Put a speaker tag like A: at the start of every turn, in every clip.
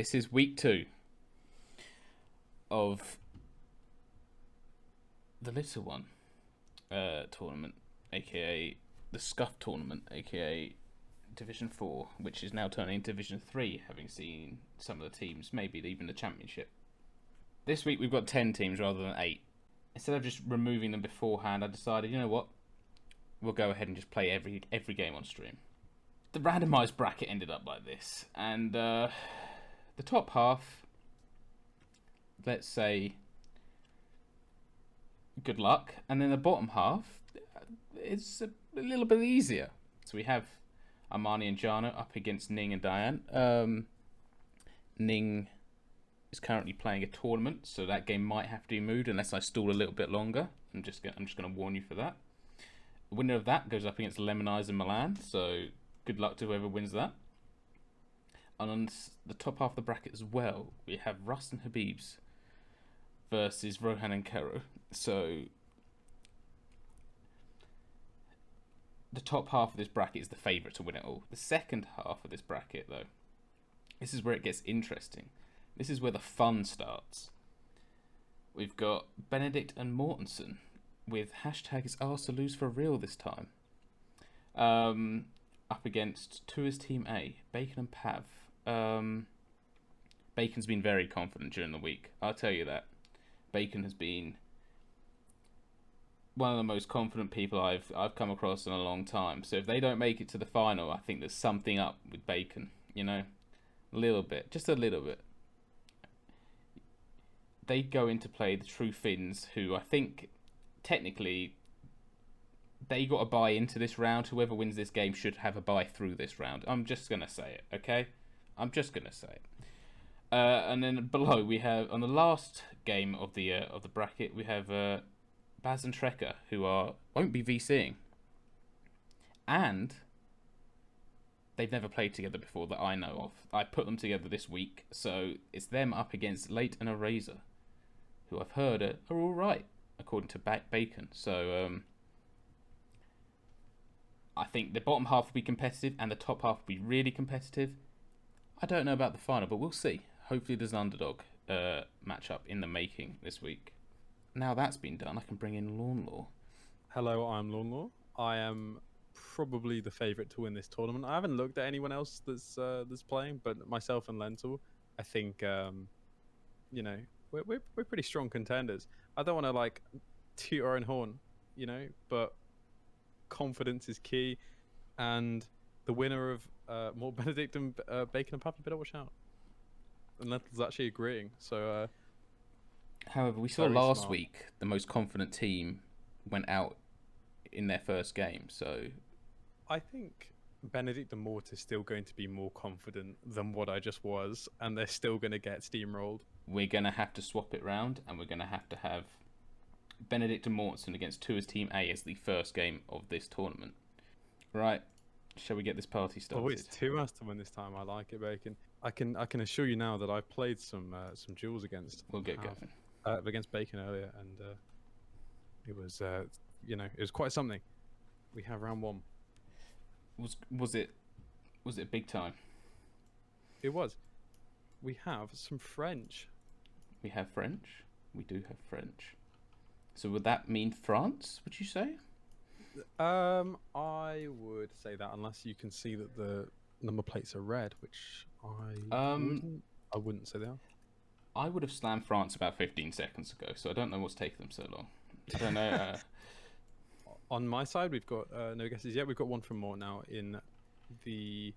A: This is week 2 of the little one tournament, aka the Scuff tournament, aka Division 4, which is now turning into Division 3, having seen some of the teams, maybe even the Championship. This week we've got 10 teams rather than 8. Instead of just removing them beforehand, I decided, you know what, we'll go ahead and just play every game on stream. The randomised bracket ended up like this, and the top half, let's say, good luck, and then the bottom half, it's a little bit easier. So we have Armani and Jana up against Ning and Diane. Ning is currently playing a tournament, so that game might have to be moved unless I stall a little bit longer. I'm just going to warn you for that. The winner of that goes up against Lemonize and Milan, so good luck to whoever wins that. And on the top half of the bracket as well, we have Rust and Habibs versus Rohan and Kero. So the top half of this bracket is the favourite to win it all. The second half of this bracket, though, this is where it gets interesting. This is where the fun starts. We've got Benedict and Mortensen with hashtag it's ours to lose for real this time. Up against Tours Team A, Bacon and Pav. Bacon's been very confident during the week, I'll tell you that. Bacon has been one of the most confident people I've come across in a long time. So if they don't make it to the final, I think there's something up with Bacon, you know? A little bit, just a little bit. They go in to play the True Finns, who I think technically they got a bye into this round. Whoever wins this game should have a bye through this round. I'm just going to say it, okay? I'm just going to say it. And then below we have, on the last game of the bracket, we have Baz and Trekker, who won't be VCing. And they've never played together before that I know of. I put them together this week, so it's them up against Late and Eraser, who I've heard are all right, according to Bacon. So I think the bottom half will be competitive and the top half will be really competitive. I don't know about the final, but we'll see. Hopefully there's an underdog matchup in the making this week. Now that's been done, I can bring in Lawn Law.
B: Hello, I'm Lawn Law. I am probably the favourite to win this tournament. I haven't looked at anyone else that's playing, but myself and Lentil, I think we're pretty strong contenders. I don't want to like toot our own horn, but confidence is key, and the winner of more Benedict and Bacon and Puppy better watch out. And Lentil's actually agreeing. So,
A: however, we saw last week the most confident team went out in their first game, so
B: I think Benedict and Mort is still going to be more confident than what I just was, and they're still going to get steamrolled.
A: We're going to have to swap it round, and we're going to have Benedict and Mortensen against Tours Team A as the first game of this tournament. Right, shall we get this party started?
B: Oh, it's 2 us to win this time. I like it, Bacon. I can assure you now that I've played some duels against.
A: We'll get going.
B: Against Bacon earlier, and it was it was quite something. We have round 1.
A: Was it big time?
B: It was. We have some French.
A: We have French. We do have French. So would that mean France, would you say?
B: I would say that, unless you can see that the number plates are red, which I wouldn't say they are.
A: I would have slammed France about 15 seconds ago, so I don't know what's taking them so long. I don't know.
B: On my side, we've got no guesses yet. We've got one from more now in the,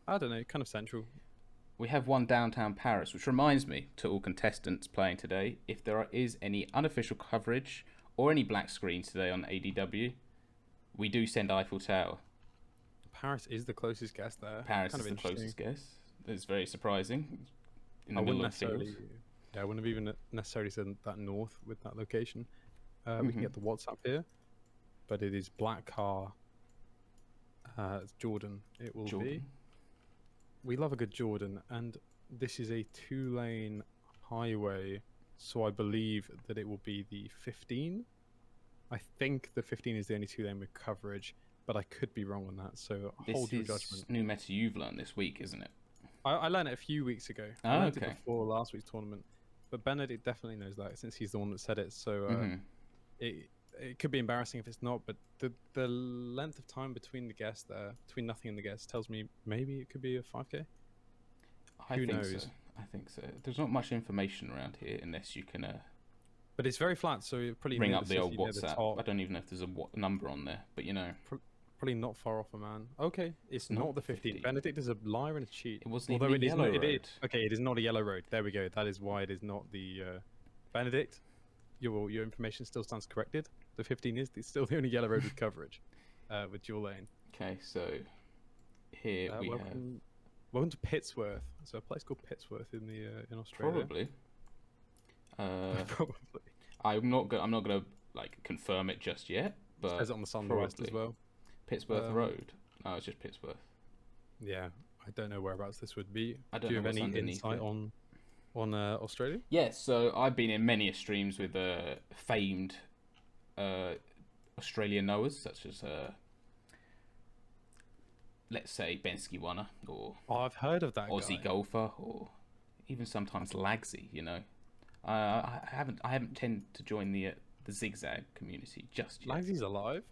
B: I don't know, kind of central.
A: We have one downtown Paris, which reminds me to all contestants playing today, if there is any unofficial coverage or any black screens today on ADW, we do send Eiffel Tower.
B: Paris is the closest guess there.
A: Paris is the closest guess. It's very surprising.
B: I wouldn't have even necessarily said that north with that location. We can get the WhatsApp here, but it is Black Car. It's Jordan. It will be. We love a good Jordan, and this is a 2-lane highway, so I believe that it will be the 15. I think the 15 is the only 2-lane with coverage, but I could be wrong on that, so hold your judgment.
A: This is new meta you've learned this week, isn't it?
B: I learned it a few weeks ago. I
A: Oh,
B: learned it
A: okay.
B: before last week's tournament, but Benedict definitely knows that since he's the one that said it. So it could be embarrassing if it's not. But the length of time between the guess there, between nothing and the guess, tells me maybe it could be a 5K.
A: I
B: Who
A: think so.
B: knows?
A: I think so. There's not much information around here unless you can
B: But it's very flat, so you're probably
A: ring
B: near
A: up
B: the
A: the old
B: city, near the
A: WhatsApp.
B: top.
A: I don't even know if there's a number on there, but you know.
B: Probably not far off a man. Okay, it's not the 15. Benedict is a liar and a cheat.
A: It wasn't
B: Although
A: even
B: it
A: a
B: is
A: yellow
B: not,
A: road.
B: okay, it is not a yellow road. There we go. That is why it is not the Benedict. Your information still stands corrected. The 15 is still the only yellow road with coverage, with dual lane.
A: Okay, so here we have.
B: Welcome to Pittsworth. So a place called Pittsworth in Australia.
A: Probably.
B: Probably.
A: I'm not gonna like confirm it just yet, but
B: it says it on the Sunwest as well.
A: Pittsworth Road. No, it's just Pittsworth.
B: Yeah, I don't know whereabouts this would be.
A: I don't
B: Do you
A: know
B: have
A: what's
B: any insight on Australia?
A: Yes, so I've been in many streams with famed Australian knowers, such as let's say Bensky Wanner or
B: I've heard of that
A: Aussie
B: guy.
A: Golfer, or even sometimes Lagsy. You know, I haven't tended to join the zigzag community just yet.
B: Lagsy's alive.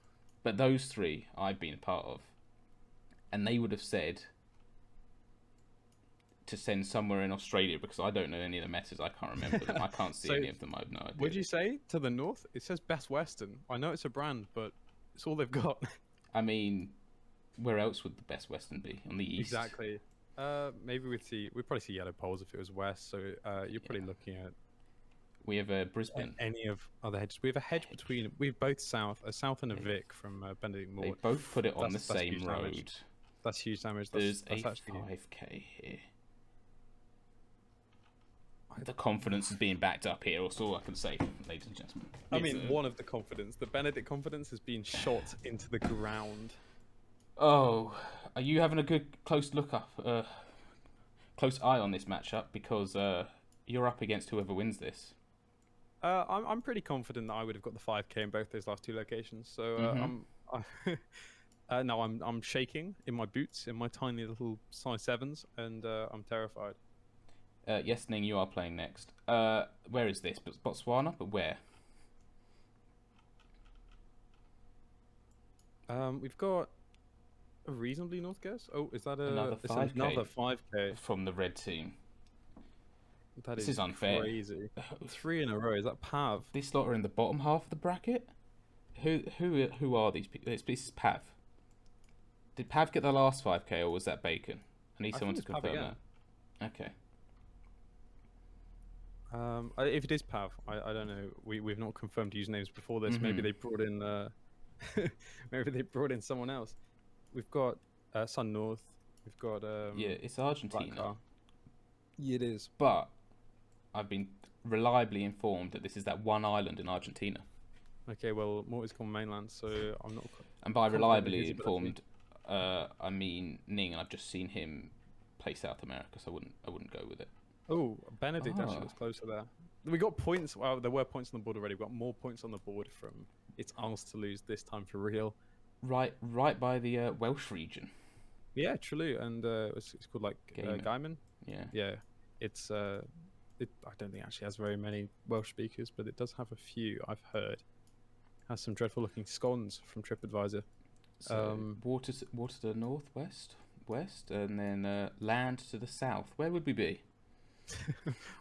A: But those three I've been a part of, and they would have said to send somewhere in Australia because I don't know any of the metas. I can't remember them. I can't see any of them. I have no idea.
B: Would you say to the north? It says Best Western. I know it's a brand, but it's all they've got.
A: I mean, where else would the Best Western be? On the east?
B: Exactly. Maybe we'd probably see yellow poles if it was west. So you're probably looking at.
A: We have Brisbane.
B: Any of other hedges? We have a hedge between. We have both a south and a Vic from Benedict Moore.
A: They both put it on the same road.
B: Damage. That's huge damage.
A: There's
B: that's
A: a
B: actually
A: 5K here. The confidence is being backed up here. That's all I can say, ladies and gentlemen.
B: I mean, one of the confidence. The Benedict confidence has been shot into the ground.
A: Oh, are you having a good close eye on this matchup? Because you're up against whoever wins this.
B: I'm pretty confident that I would have got the 5K in both those last two locations. So I'm shaking in my boots, in my tiny little size 7s, and I'm terrified.
A: Yes, Ning, you are playing next. Where is this? Botswana, but where?
B: We've got a reasonably north guess. Oh, is that
A: another 5K?
B: Another 5K
A: from the red team.
B: This
A: is unfair.
B: Crazy. 3 in a row. Is that Pav?
A: These lot are in the bottom half of the bracket. Who are these people? This is Pav. Did Pav get the last 5K, or was that Bacon? I need someone to confirm that. Okay.
B: If it is Pav, I don't know. We've not confirmed usernames before this. Maybe they brought in maybe they brought in someone else. We've got Sun North. We've got
A: yeah, it's Argentina.
B: Yeah, it is.
A: But I've been reliably informed that this is that one island in Argentina.
B: Okay, well, Morty's called mainland, so I'm not.
A: And by reliably informed, I mean Ning, and I've just seen him play South America, so I wouldn't go with it.
B: Oh, Benedict actually was closer there. We got points. Well, there were points on the board already. We got more points on the board from it's ours to lose this time for real.
A: Right by the Welsh region.
B: Yeah, truly, and it's called like Gaiman.
A: Yeah.
B: It's I don't think it actually has very many Welsh speakers, but it does have a few. I've heard. It has some dreadful looking scones from TripAdvisor.
A: So water to the northwest, west, and then land to the south. Where would we be?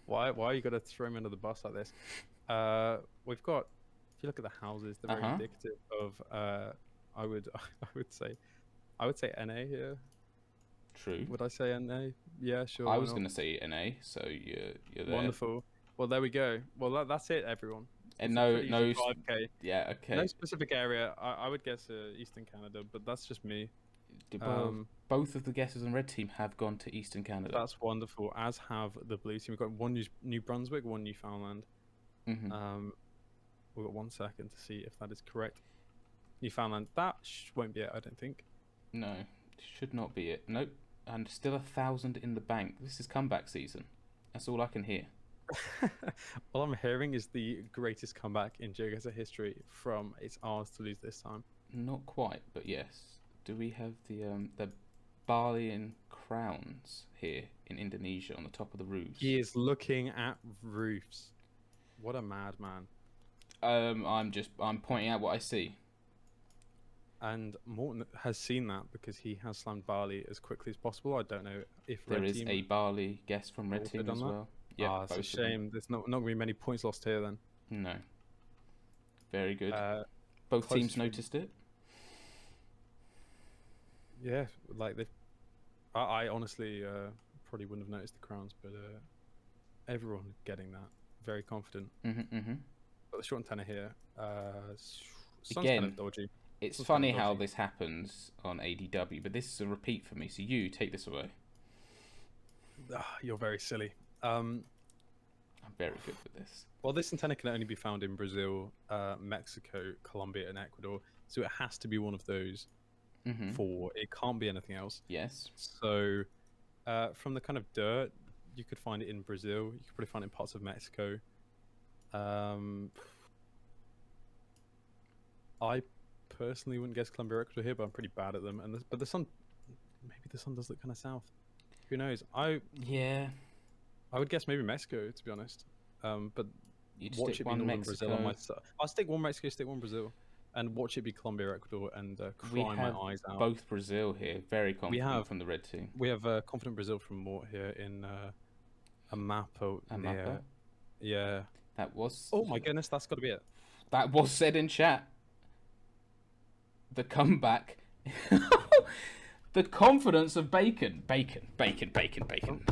B: Why you got to throw me under the bus like this? We've got. If you look at the houses, they're very indicative of. I would say NA here.
A: True.
B: Would I say NA? Yeah, sure.
A: I was going to say NA, so you're there.
B: Wonderful. Well, there we go. Well, that's it, everyone.
A: And no
B: 5K.
A: Yeah, okay.
B: No specific area. I would guess Eastern Canada, but that's just me.
A: Both of the guesses on red team have gone to Eastern Canada.
B: That's wonderful. As have the blue team. We've got one New Brunswick, one Newfoundland. We've got 1 second to see if that is correct. Newfoundland. That won't be it, I don't think.
A: No, should not be it. Nope. And still 1,000 in the bank. This is comeback season. That's all I can hear.
B: All I'm hearing is the greatest comeback in GeoGuessr history from it's ours to lose this time.
A: Not quite, but yes. Do we have the Balian crowns here in Indonesia on the top of the roofs.
B: He is looking at roofs. What a madman.
A: I'm pointing out what I see.
B: And Morton has seen that because he has slammed Bali as quickly as possible. I don't know if
A: there
B: Red
A: is
B: Team
A: a Bali guess from Red Team as well.
B: Yeah, it's a shame. There's not going to be many points lost here then.
A: No. Very good. Both teams noticed it.
B: Yeah, like I honestly probably wouldn't have noticed the crowns, but everyone getting that. Very confident. Got the short antenna here. Sun's
A: Again,
B: kind of dodgy.
A: It's funny how this happens on ADW, but this is a repeat for me. So you take this away.
B: You're very silly.
A: I'm very good with this.
B: Well, this antenna can only be found in Brazil, Mexico, Colombia, and Ecuador. So it has to be one of those four. It can't be anything else.
A: Yes.
B: So from the kind of dirt, you could find it in Brazil. You could probably find it in parts of Mexico. I personally wouldn't guess Colombia or Ecuador here, but I'm pretty bad at them. But the sun, maybe the sun does look kind of south. Who knows? I would guess maybe Mexico, to be honest. But
A: You'd
B: watch it be Northern
A: Mexico.
B: Brazil on my side. I'll stick one Mexico, stick one Brazil, and watch it be Colombia or Ecuador, and cry my eyes out.
A: Both Brazil here, very confident from the Red Team.
B: We have confident Brazil from Mort here in a map near. Yeah.
A: That was.
B: Oh my goodness, that's got to be it.
A: That was said in chat. The comeback. The confidence of Bacon. Bacon.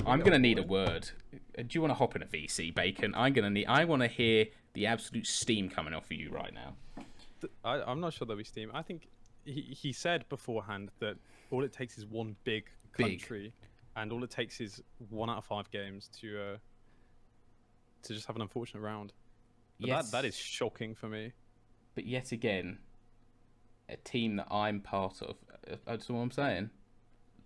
A: I'm going to need a word. Do you want to hop in a VC, Bacon? I want to hear the absolute steam coming off of you right now.
B: I'm not sure there'll be steam. I think he said beforehand that all it takes is one big country, and all it takes is 1 out of 5 games to just have an unfortunate round. But
A: yes.
B: that is shocking for me.
A: But yet again, a team that I'm part of, that's what I'm saying,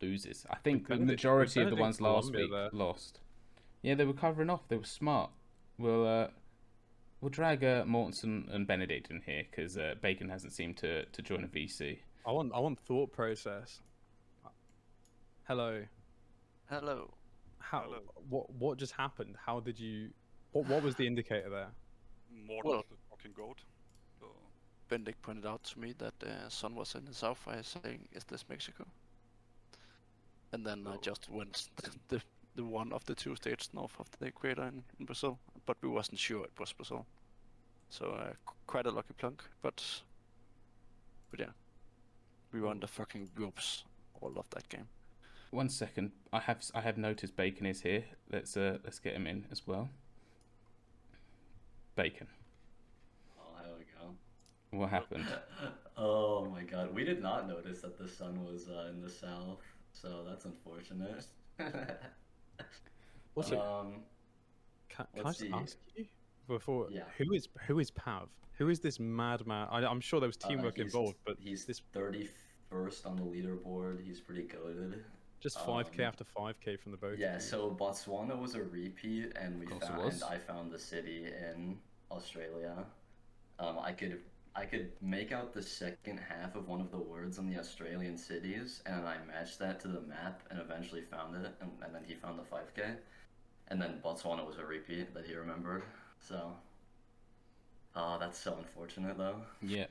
A: loses. I think the majority of the ones last week lost. Yeah, they were covering off. They were smart. We'll drag Mortensen and Benedict in here because Bacon hasn't seemed to join a VC.
B: I want thought process. Hello.
C: Hello.
B: Hello. What just happened? How did you? What was the indicator there?
C: Well,
D: the fucking goat. So...
C: Benedict pointed out to me that the sun was in the south by saying, "Is this Mexico?" And then I just went the one of the 2 states north of the equator in Brazil, but we wasn't sure it was Brazil. So quite a lucky plunk, but yeah, we were on the fucking ropes all of that game.
A: 1 second, I have noticed Bacon is here. Let's get him in as well. Bacon.
E: Oh, there we go.
A: What happened?
E: Oh my god, we did not notice that the sun was in the south, so that's unfortunate.
B: What's it? Can I just ask you before?
E: Yeah.
B: Who is Pav? Who is this madman? I'm sure there was teamwork involved, but
E: he's 31st on the leaderboard. He's pretty goated.
B: Just 5k after 5k from the both.
E: Yeah, so Botswana was a repeat, and I found the city in Australia. I could make out the second half of one of the words on the Australian cities, and I matched that to the map, and eventually found it, and then he found the 5k, and then Botswana was a repeat that he remembered. So, that's so unfortunate though.
A: Yeah,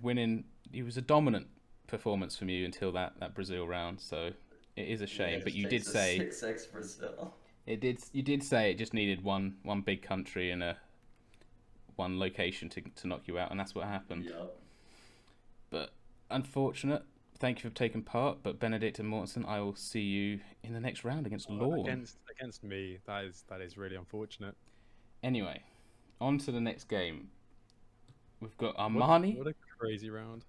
A: winning. It was a dominant performance from you until that Brazil round. So. It is a shame, but you did say
E: 6-6 Brazil.
A: You did say it just needed one big country and one location to knock you out, and that's what happened.
E: Yep.
A: But unfortunate. Thank you for taking part. But Benedict and Mortensen, I will see you in the next round against Lorne.
B: Against me, that is really unfortunate.
A: Anyway, on to the next game. We've got Armani.
B: What a crazy round.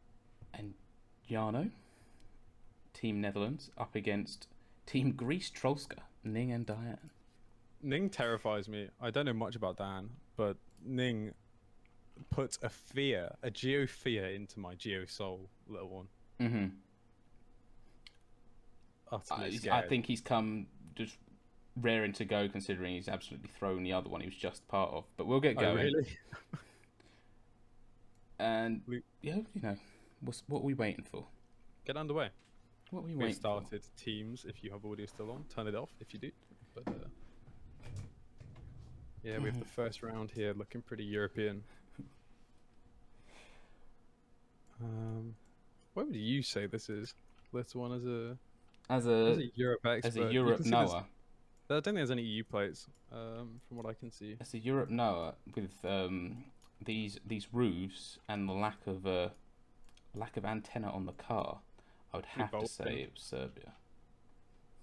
A: And Jarno. Team Netherlands up against Team Greece Trolska, Ning and Diane.
B: Ning terrifies me. I don't know much about Diane, but Ning puts a geo fear into my geo soul, little one.
A: Mm-hmm.
B: Utterly
A: I think he's come just raring to go, considering he's absolutely thrown the other one he was just part of. But we'll get going.
B: Oh, really?
A: And yeah, what are we waiting for?
B: Get underway.
A: What we
B: We've
A: waiting for?
B: started Teams. If you have audio still on, turn it off if you do. But yeah, we have the first round here, looking pretty European. What would you say this is? This one as a Europe expert.
A: As a Europe knower.
B: I don't think there's any EU plates, from what I can see.
A: As a Europe knower, with these roofs and the lack of antenna on the car, I would have to say it was Serbia.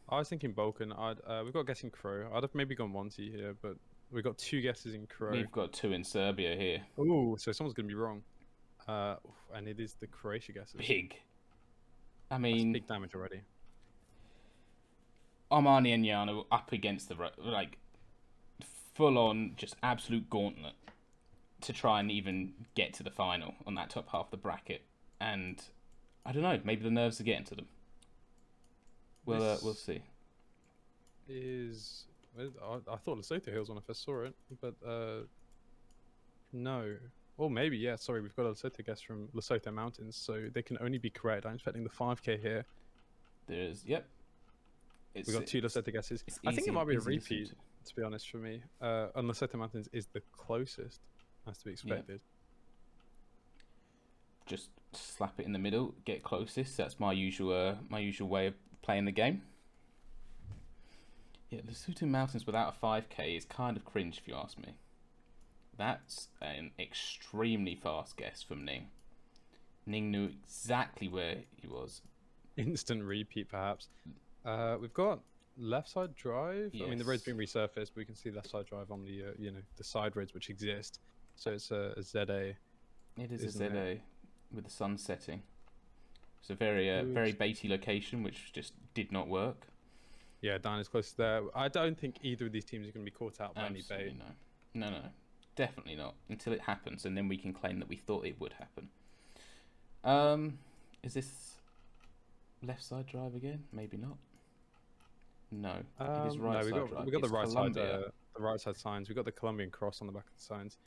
B: I was thinking Balkan. We've got guessing Crow. I'd have maybe gone 1T here, but we've got 2 guesses in Crow.
A: We've got 2 in Serbia here.
B: Oh, so someone's gonna be wrong. And it is the Croatia guesses.
A: Big. I mean,
B: that's big damage already.
A: Armani and Jano up against the like full on, just absolute gauntlet to try and even get to the final on that top half of the bracket. And I don't know, maybe the nerves are getting to them. We'll see.
B: I thought Lesotho Hills when I first saw it, but no. Or maybe, yeah, sorry, we've got a Lesotho guess from Lesotho Mountains, so they can only be correct. I'm expecting the 5K here.
A: Yep.
B: We've got 2 Lesotho guesses. I think it might be a repeat, to be honest, for me. And Lesotho Mountains is the closest, as to be expected.
A: Yeah. Just slap it in the middle, get closest. That's my usual way of playing the game. Yeah, Lesotho Mountains without a 5K is kind of cringe, if you ask me. That's an extremely fast guess from Ning. Ning knew exactly where he was.
B: Instant repeat, perhaps. We've got left side drive. Yes. I mean, the road's been resurfaced, but we can see left side drive on the the side roads which exist. So it's a ZA.
A: It is a ZA with the sun setting. It's a very baity location, which just did not work.
B: Yeah, Dan is close there. I don't think either of these teams are going to be caught out by any bait.
A: No. Definitely not, until it happens, and then we can claim that we thought it would happen. Is this left side drive again? Maybe not. No, it is right side drive.
B: We got the right side, the right side signs. We got the Colombian cross on the back of the signs.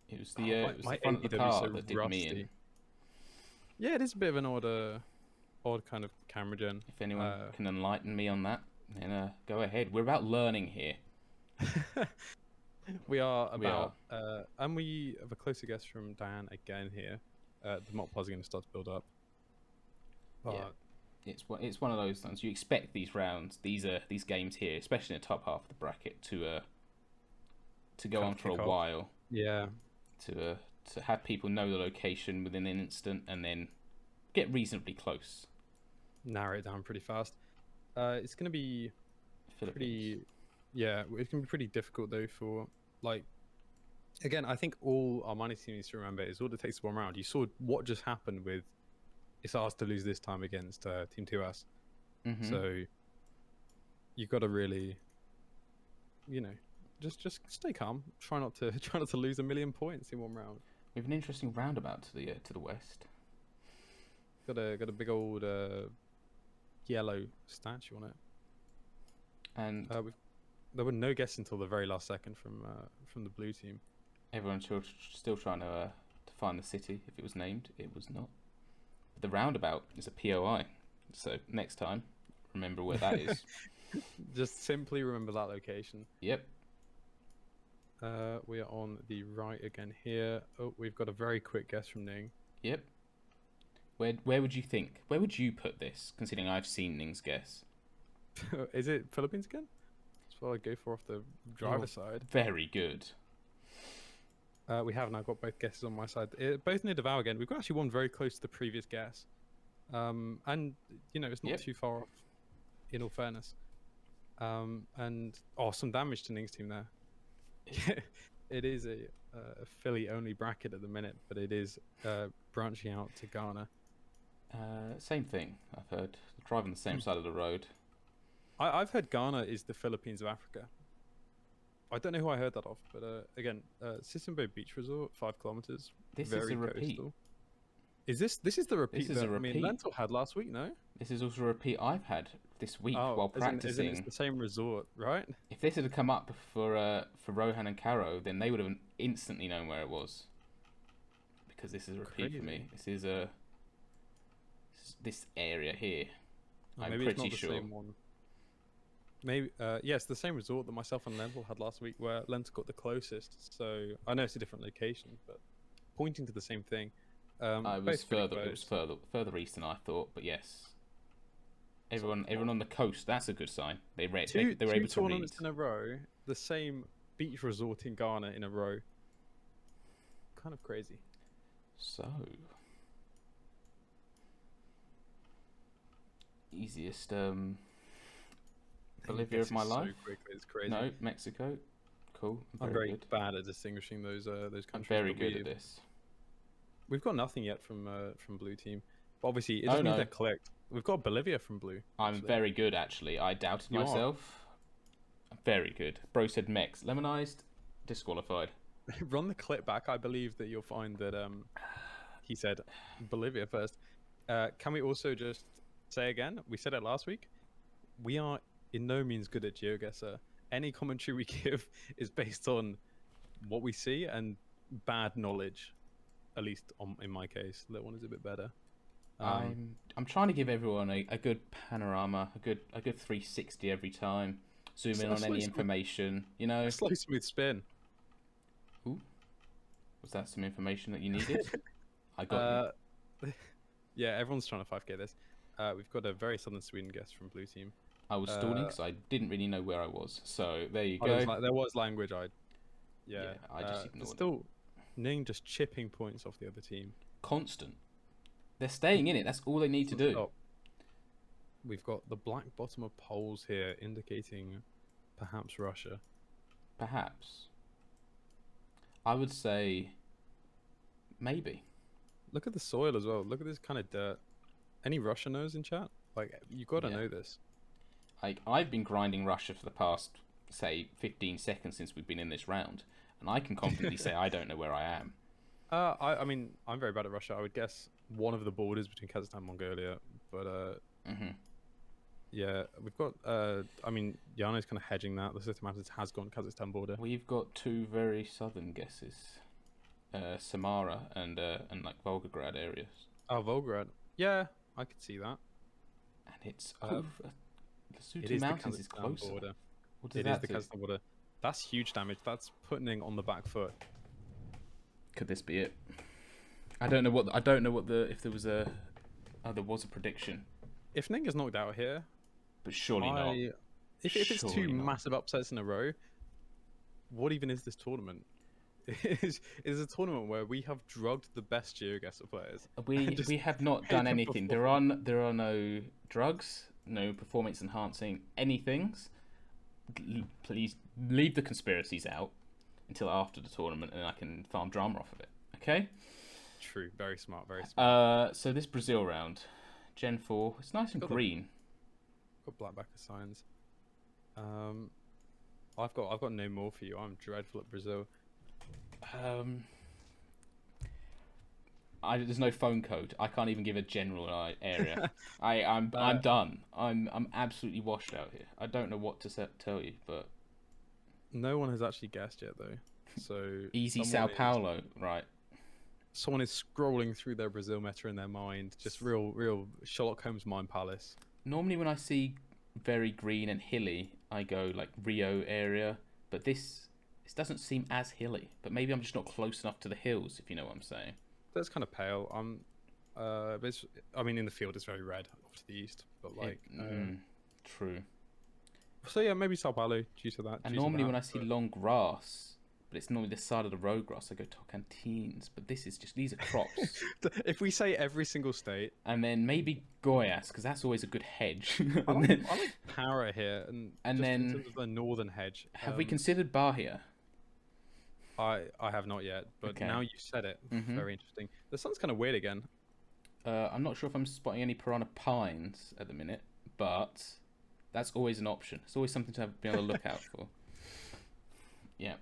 A: It was the front of the car that did me in.
B: Yeah, it is a bit of an odd kind of camera gen.
A: If anyone can enlighten me on that, then go ahead. We're about learning here.
B: We are about, and we have a closer guess from Diane again here. The mock pause are going to start to build up.
A: Yeah, it's one of those things. You expect these rounds, these games here, especially in the top half of the bracket, to go on for a while.
B: Yeah.
A: To have people know the location within an instant and then get reasonably close.
B: Narrow it down pretty fast. It's going to be pretty. Yeah, it can be pretty difficult though for, like, again, I think all Armani team needs to remember is all it takes is 1 round. You saw what just happened with it's ours to lose this time against Team 2S.
A: Mm-hmm.
B: So you've got to really, just stay calm. Try not to lose 1,000,000 points in 1 round.
A: We have an interesting roundabout to the west.
B: Got a big old yellow statue on it.
A: And
B: there were no guesses until the very last second from the blue team.
A: Everyone's still trying to find the city. If it was named, it was not. But the roundabout is a POI. So next time, remember where that is.
B: Just simply remember that location.
A: Yep.
B: We are on the right again here. Oh, we've got a very quick guess from Ning.
A: Yep. Where would you think? Where would you put this, considering I've seen Ning's guess?
B: Is it Philippines again? That's what I go for off the driver's side.
A: Very good.
B: We have now got both guesses on my side. Both near Davao again. We've got actually one very close to the previous guess. And, it's not too far off, in all fairness. And, some damage to Ning's team there. It is a Philly-only bracket at the minute, but it is branching out to Ghana.
A: Same thing, I've heard. Driving the same side of the road.
B: I've heard Ghana is the Philippines of Africa. I don't know who I heard that off, but again, Sisimbo Beach Resort, 5 kilometers.
A: This
B: very
A: is a repeat.
B: Coastal. Is this is the repeat?
A: This is a repeat.
B: Lentil had last week, no?
A: This is also a repeat I've had this week while practicing.
B: It's the same resort, right?
A: If this had come up for Rohan and Caro, then they would have instantly known where it was. Because this is a repeat for me. This is this area here. I'm
B: maybe
A: pretty
B: it's not
A: sure.
B: the same one. Maybe, yes, the same resort that myself and Lentil had last week, where Lentil got the closest. So I know it's a different location, but pointing to the same thing.
A: It was further east than I thought, but yes. Everyone on the coast. That's a good sign. They were able to read.
B: Two tournaments in a row, the same beach resort in Ghana in a row. Kind of crazy.
A: So, easiest Bolivia of my life.
B: So quickly, it's crazy.
A: No, Mexico. Cool.
B: I'm very
A: good.
B: bad at distinguishing those countries.
A: I'm very good at this.
B: We've got nothing yet from blue team. But obviously, it doesn't mean they're clicked. We've got Bolivia from blue.
A: I'm very good, actually. I doubted myself. I'm very good. Bro said Mex. Lemonized, disqualified.
B: Run the clip back. I believe that you'll find that he said Bolivia first. Can we also just say again? We said it last week. We are in no means good at GeoGuessr. Any commentary we give is based on what we see and bad knowledge. At least in my case, that one is a bit better.
A: I'm trying to give everyone a good panorama, a good 360 every time. Zoom in on any information, you know.
B: Slow smooth spin.
A: Ooh, was that some information that you needed? I got you.
B: Yeah, everyone's trying to 5k this. We've got a very southern Sweden guest from blue team.
A: I was stalling because I didn't really know where I was. So there you go.
B: There was language. I
A: just ignored.
B: Still, Ning just chipping points off the other team.
A: Constant. They're staying in it. That's all they need to do.
B: Stop. We've got the black bottom of poles here, indicating perhaps Russia.
A: Perhaps. I would say maybe.
B: Look at the soil as well. Look at this kind of dirt. Any Russia knows in chat? Like, you got to know this.
A: I've been grinding Russia for the past, say, 15 seconds since we've been in this round, and I can confidently say I don't know where I am.
B: I mean, I'm very bad at Russia. I would guess one of the borders between Kazakhstan and Mongolia, but yeah, we've got. I mean, Yano's kind of hedging that. The Systematics has gone Kazakhstan border.
A: We've got two very southern guesses, Samara and like Volgograd areas.
B: Oh, Volgograd. Yeah, I could see that.
A: And it's over. The Sutu Mountains is closer.
B: Border.
A: What does that
B: do? The Kazakhstan border. That's huge damage. That's putting Ning on the back foot.
A: Could this be it? I don't know if there was a prediction.
B: If Ning is knocked out here,
A: but surely not.
B: If it's two massive upsets in a row, what even is this tournament? It is a tournament where we have drugged the best GeoGuessr players.
A: We have not done anything. There are no drugs, no performance enhancing anythings. Please leave the conspiracies out until after the tournament, and I can farm drama off of it. Okay.
B: True. Very smart. Very smart.
A: So this Brazil round, Gen 4, it's nice and green.
B: Got black backer signs. I've got no more for you. I'm dreadful at Brazil.
A: There's no phone code. I can't even give a general area. I'm done. I'm absolutely washed out here. I don't know what to tell you, but
B: no one has actually guessed yet though. So
A: easy Sao Paulo, right?
B: Someone is scrolling through their Brazil meta in their mind, just real Sherlock Holmes mind palace.
A: Normally when I see very green and hilly, I go like Rio area, but this doesn't seem as hilly. But maybe I'm just not close enough to the hills, if you know what I'm saying.
B: That's kind of pale. But I mean, in the field it's very red off to the east, but like
A: true.
B: So yeah, maybe Sao Paulo due to that.
A: And normally when I see long grass, but it's normally this side of the road grass, I go Tocantins. But this is just, these are crops.
B: If we say every single state,
A: and then maybe Goiás, because that's always a good hedge.
B: I like Para here, and then in terms of the northern hedge.
A: Have we considered Bahia?
B: I have not yet, but now you said it. Very interesting. The sun's kind of weird again.
A: I'm not sure if I'm spotting any piranha pines at the minute, but that's always an option. It's always something to be on the lookout for. Yeah.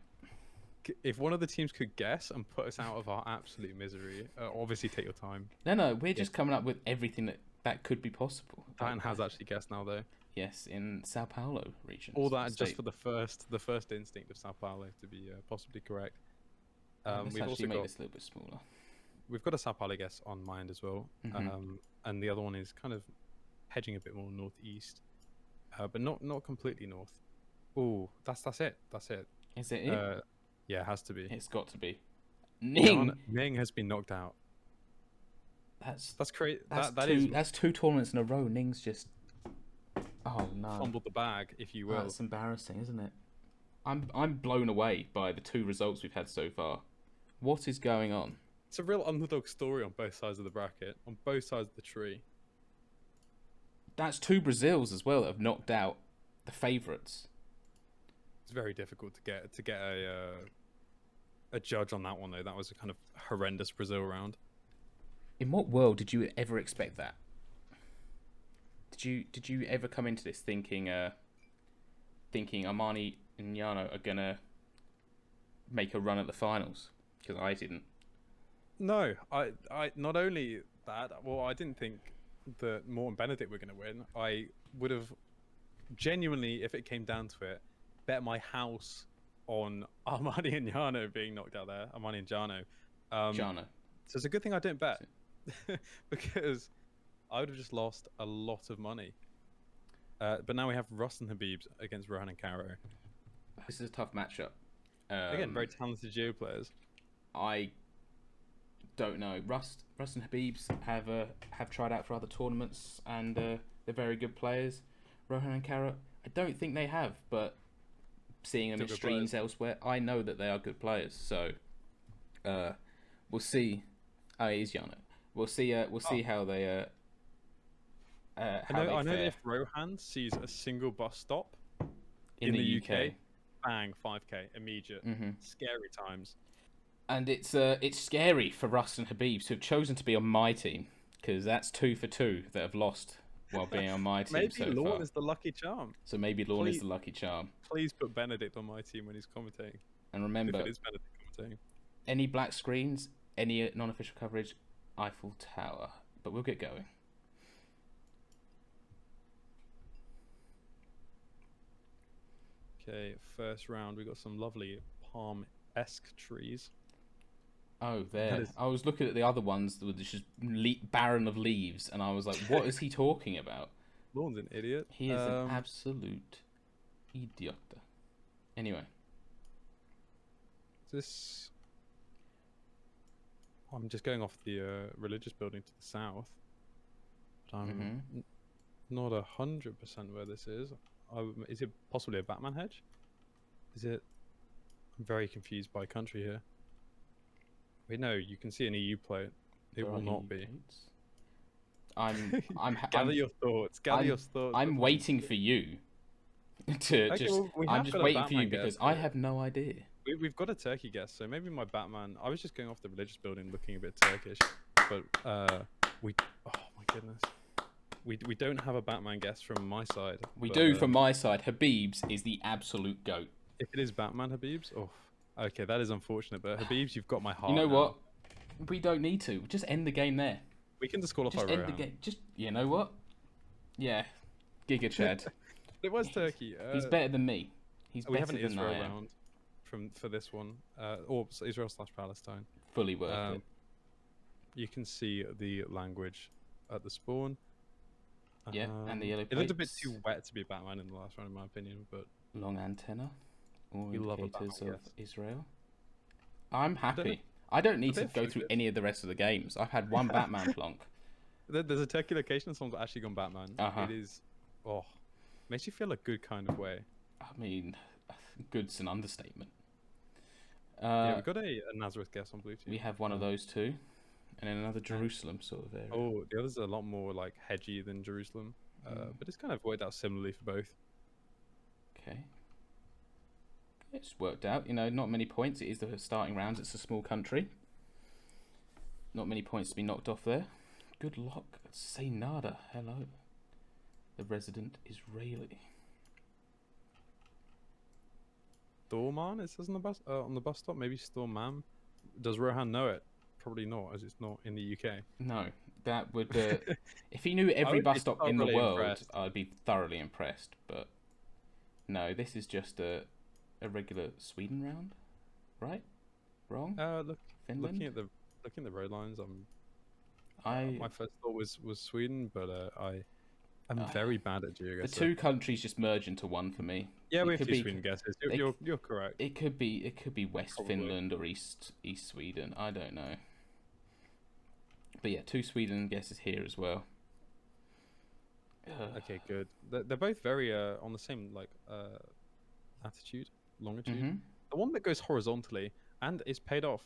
B: If one of the teams could guess and put us out of our absolute misery, obviously take your time.
A: No, we're just coming up with everything that could be possible.
B: Dan has actually guessed now, though.
A: Yes, in Sao Paulo region.
B: All that just for the first instinct of Sao Paulo to be possibly correct.
A: Let's actually make this a little bit smaller.
B: we've got a Sao Paulo guess on mind as well, and the other one is kind of hedging a bit more northeast, but not completely north. Oh, that's it. That's it.
A: Is it it?
B: Yeah, it has to be.
A: It's got to be. Ning.
B: Ning has been knocked out. That's crazy.
A: That's 2 tournaments in a row. Ning's just. Oh no.
B: Fumbled the bag, if you will.
A: That's embarrassing, isn't it? I'm blown away by the 2 results we've had so far. What is going on?
B: It's a real underdog story on both sides of the bracket, on both sides of the tree.
A: That's 2 Brazils as well that have knocked out the favourites.
B: It's very difficult to get a judge on that one though. That was a kind of horrendous Brazil round.
A: In what world did you ever expect that? Did you ever come into this thinking Armani and Yano are gonna make a run at the finals? Because I didn't.
B: No, I not only that. Well, I didn't think that Morton Benedict were going to win. I would have genuinely, if it came down to it, bet my house on Armani and Yano being knocked out there. Armani and Jano.
A: Jano.
B: So it's a good thing I didn't bet because I would have just lost a lot of money. But now we have Rust and Habibs against Rohan and Caro.
A: This is a tough matchup.
B: Again, very talented Geo players.
A: I don't know. Rust and Habibs have tried out for other tournaments and they're very good players. Rohan and Caro, I don't think they have, but seeing them in streams elsewhere, I know that they are good players. So we'll see. Oh, it is Yano. We'll see. We'll see how they. I
B: know that if Rohan sees a single bus stop in the UK, bang, 5k immediate. Scary times.
A: And it's scary for Rust and Habibs who have chosen to be on my team, because that's 2 for 2 that have lost while being on my team.
B: Maybe Lorne is the lucky charm.
A: So maybe Lorne is the lucky charm.
B: Please put Benedict on my team when he's commentating.
A: And remember,
B: if it is Benedict commentating.
A: Any black screens, any non-official coverage, Eiffel Tower. But we'll get going.
B: Okay, first round, we got some lovely palm-esque trees.
A: Oh, there. I was looking at the other ones that were just barren of leaves, and I was like, what is he talking about?
B: Lorne's an idiot.
A: He is an absolute idiot. Anyway.
B: This... I'm just going off the religious building to the south. But I'm not 100% where this is. Is it possibly a Batman hedge? Is it... I'm very confused by country here. Wait, no, you can see an EU plate. It will not be.
A: Gather
B: your thoughts. Gather your thoughts.
A: I'm waiting for you to I'm just waiting for you because I have no idea.
B: We've got a Turkey guess, so maybe my Batman. I was just going off the religious building, looking a bit Turkish, but oh my goodness, we don't have a Batman guess from my side.
A: We do from my side. Habibs is the absolute goat.
B: If it is Batman Habibs, oh. Okay, that is unfortunate, but Habibs, you've got my heart.
A: You know what? We don't need to. Just end the game there.
B: We can disqualify
A: Just end the game. Just, you know what? Yeah. Giga Chad.
B: It was Turkey.
A: He's better than me. He's better than
B: Israel
A: I am.
B: round for this one. Or Israel/Palestine.
A: Fully worth it.
B: You can see the language at the spawn.
A: Yeah, and the yellow plates.
B: It looked a bit too wet to be Batman in the last round, in my opinion, but...
A: Long antenna. All
B: you
A: indicators of Israel. I'm happy. I don't need to go through any of the rest of the games. I've had one Batman plonk.
B: There's a Turkey location and someone's actually gone Batman. It is... Oh. Makes you feel a good kind of way.
A: I mean, good's an understatement.
B: Yeah, we've got a Nazareth guess on blue team.
A: We have one of those too. And then another Jerusalem sort of area.
B: Oh, the others are a lot more like hedgy than Jerusalem. But it's kind of worked out similarly for both.
A: Okay. It's worked out, you know, not many points. It is the starting rounds. It's a small country. Not many points to be knocked off there. Good luck. Say nada. Hello. The resident Israeli.
B: Storman, it says on the bus stop. Maybe Stormam. Does Rohan know it? Probably not, as it's not in the UK.
A: No, that would. If he knew every bus stop in the world, I'd be thoroughly impressed. But no, this is just a regular Sweden round, right? Wrong.
B: Looking at the looking at the road lines, my first thought was Sweden, but I'm very bad at GeoGuessr.
A: The two countries just merge into one for me.
B: Yeah, we have two Sweden guesses. You're correct.
A: It could be West Finland or East Sweden. I don't know. But yeah, two Sweden guesses here as well.
B: Okay, good. They're both very on the same latitude, longitude. The one that goes horizontally and is paid off.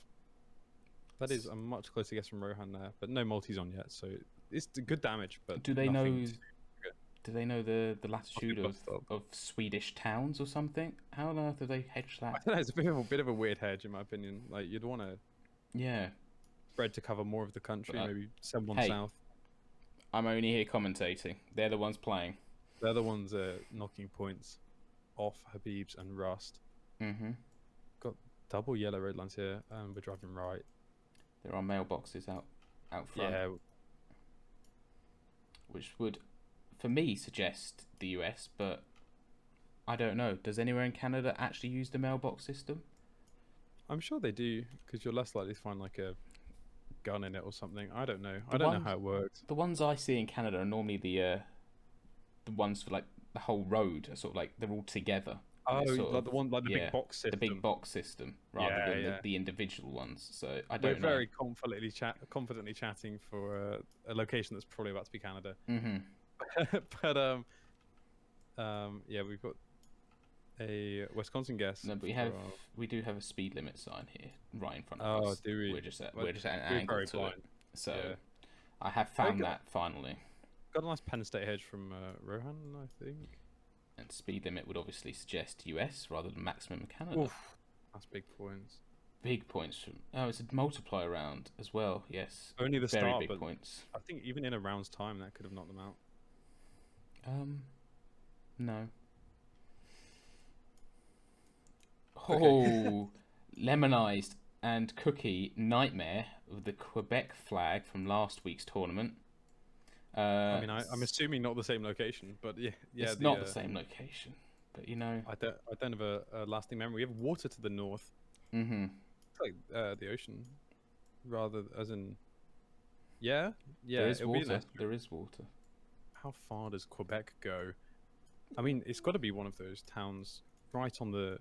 B: That is a much closer guess from Rohan there, but no multis on yet, so it's good damage. But
A: do they know? Do they know the latitude of Swedish towns or something? How on earth do they hedge that?
B: I don't know. It's a bit of a weird hedge in my opinion. Like you'd want to spread to cover more of the country, maybe send one south.
A: I'm only here commentating. They're the ones playing.
B: They're the ones knocking points off Habib's and Rust. Got double yellow road lines here. We're driving right.
A: There are mailboxes out front.
B: Yeah.
A: Which would, for me, suggest the US, but I don't know. Does anywhere in Canada actually use the mailbox system?
B: I'm sure they do, because you're less likely to find like a gun in it or something. I don't know. I don't know how it works.
A: The ones I see in Canada are normally the ones for like the whole road, are sort of like they're all together.
B: Oh, like the one, like the big box system.
A: The big box system, rather than the individual ones. So I don't know.
B: We're very confidently chatting for a location that's probably about to be Canada. But yeah, we've got a Wisconsin guess.
A: No, but we do have a speed limit sign here, right in front of us.
B: Oh, do we?
A: We're just at an angle to it. So I have found that finally.
B: Got a nice Penn State hedge from Rohan, I think.
A: And speed limit would obviously suggest US rather than maximum Canada.
B: Oof, that's big points.
A: Big points from. Oh, it's a multiplier round as well. Yes.
B: Only the
A: very
B: start,
A: big
B: but
A: points.
B: I think even in a round's time, that could have knocked them out.
A: No.
B: Okay.
A: Oh, lemonized and cookie nightmare with the Quebec flag from last week's tournament.
B: I mean, I'm assuming not the same location, but yeah,
A: it's not the same location. But you know,
B: I don't have a lasting memory. We have water to the north.
A: It's
B: like the ocean, rather as in. Yeah.
A: There is water. There is water.
B: How far does Quebec go? I mean, it's got to be one of those towns right on the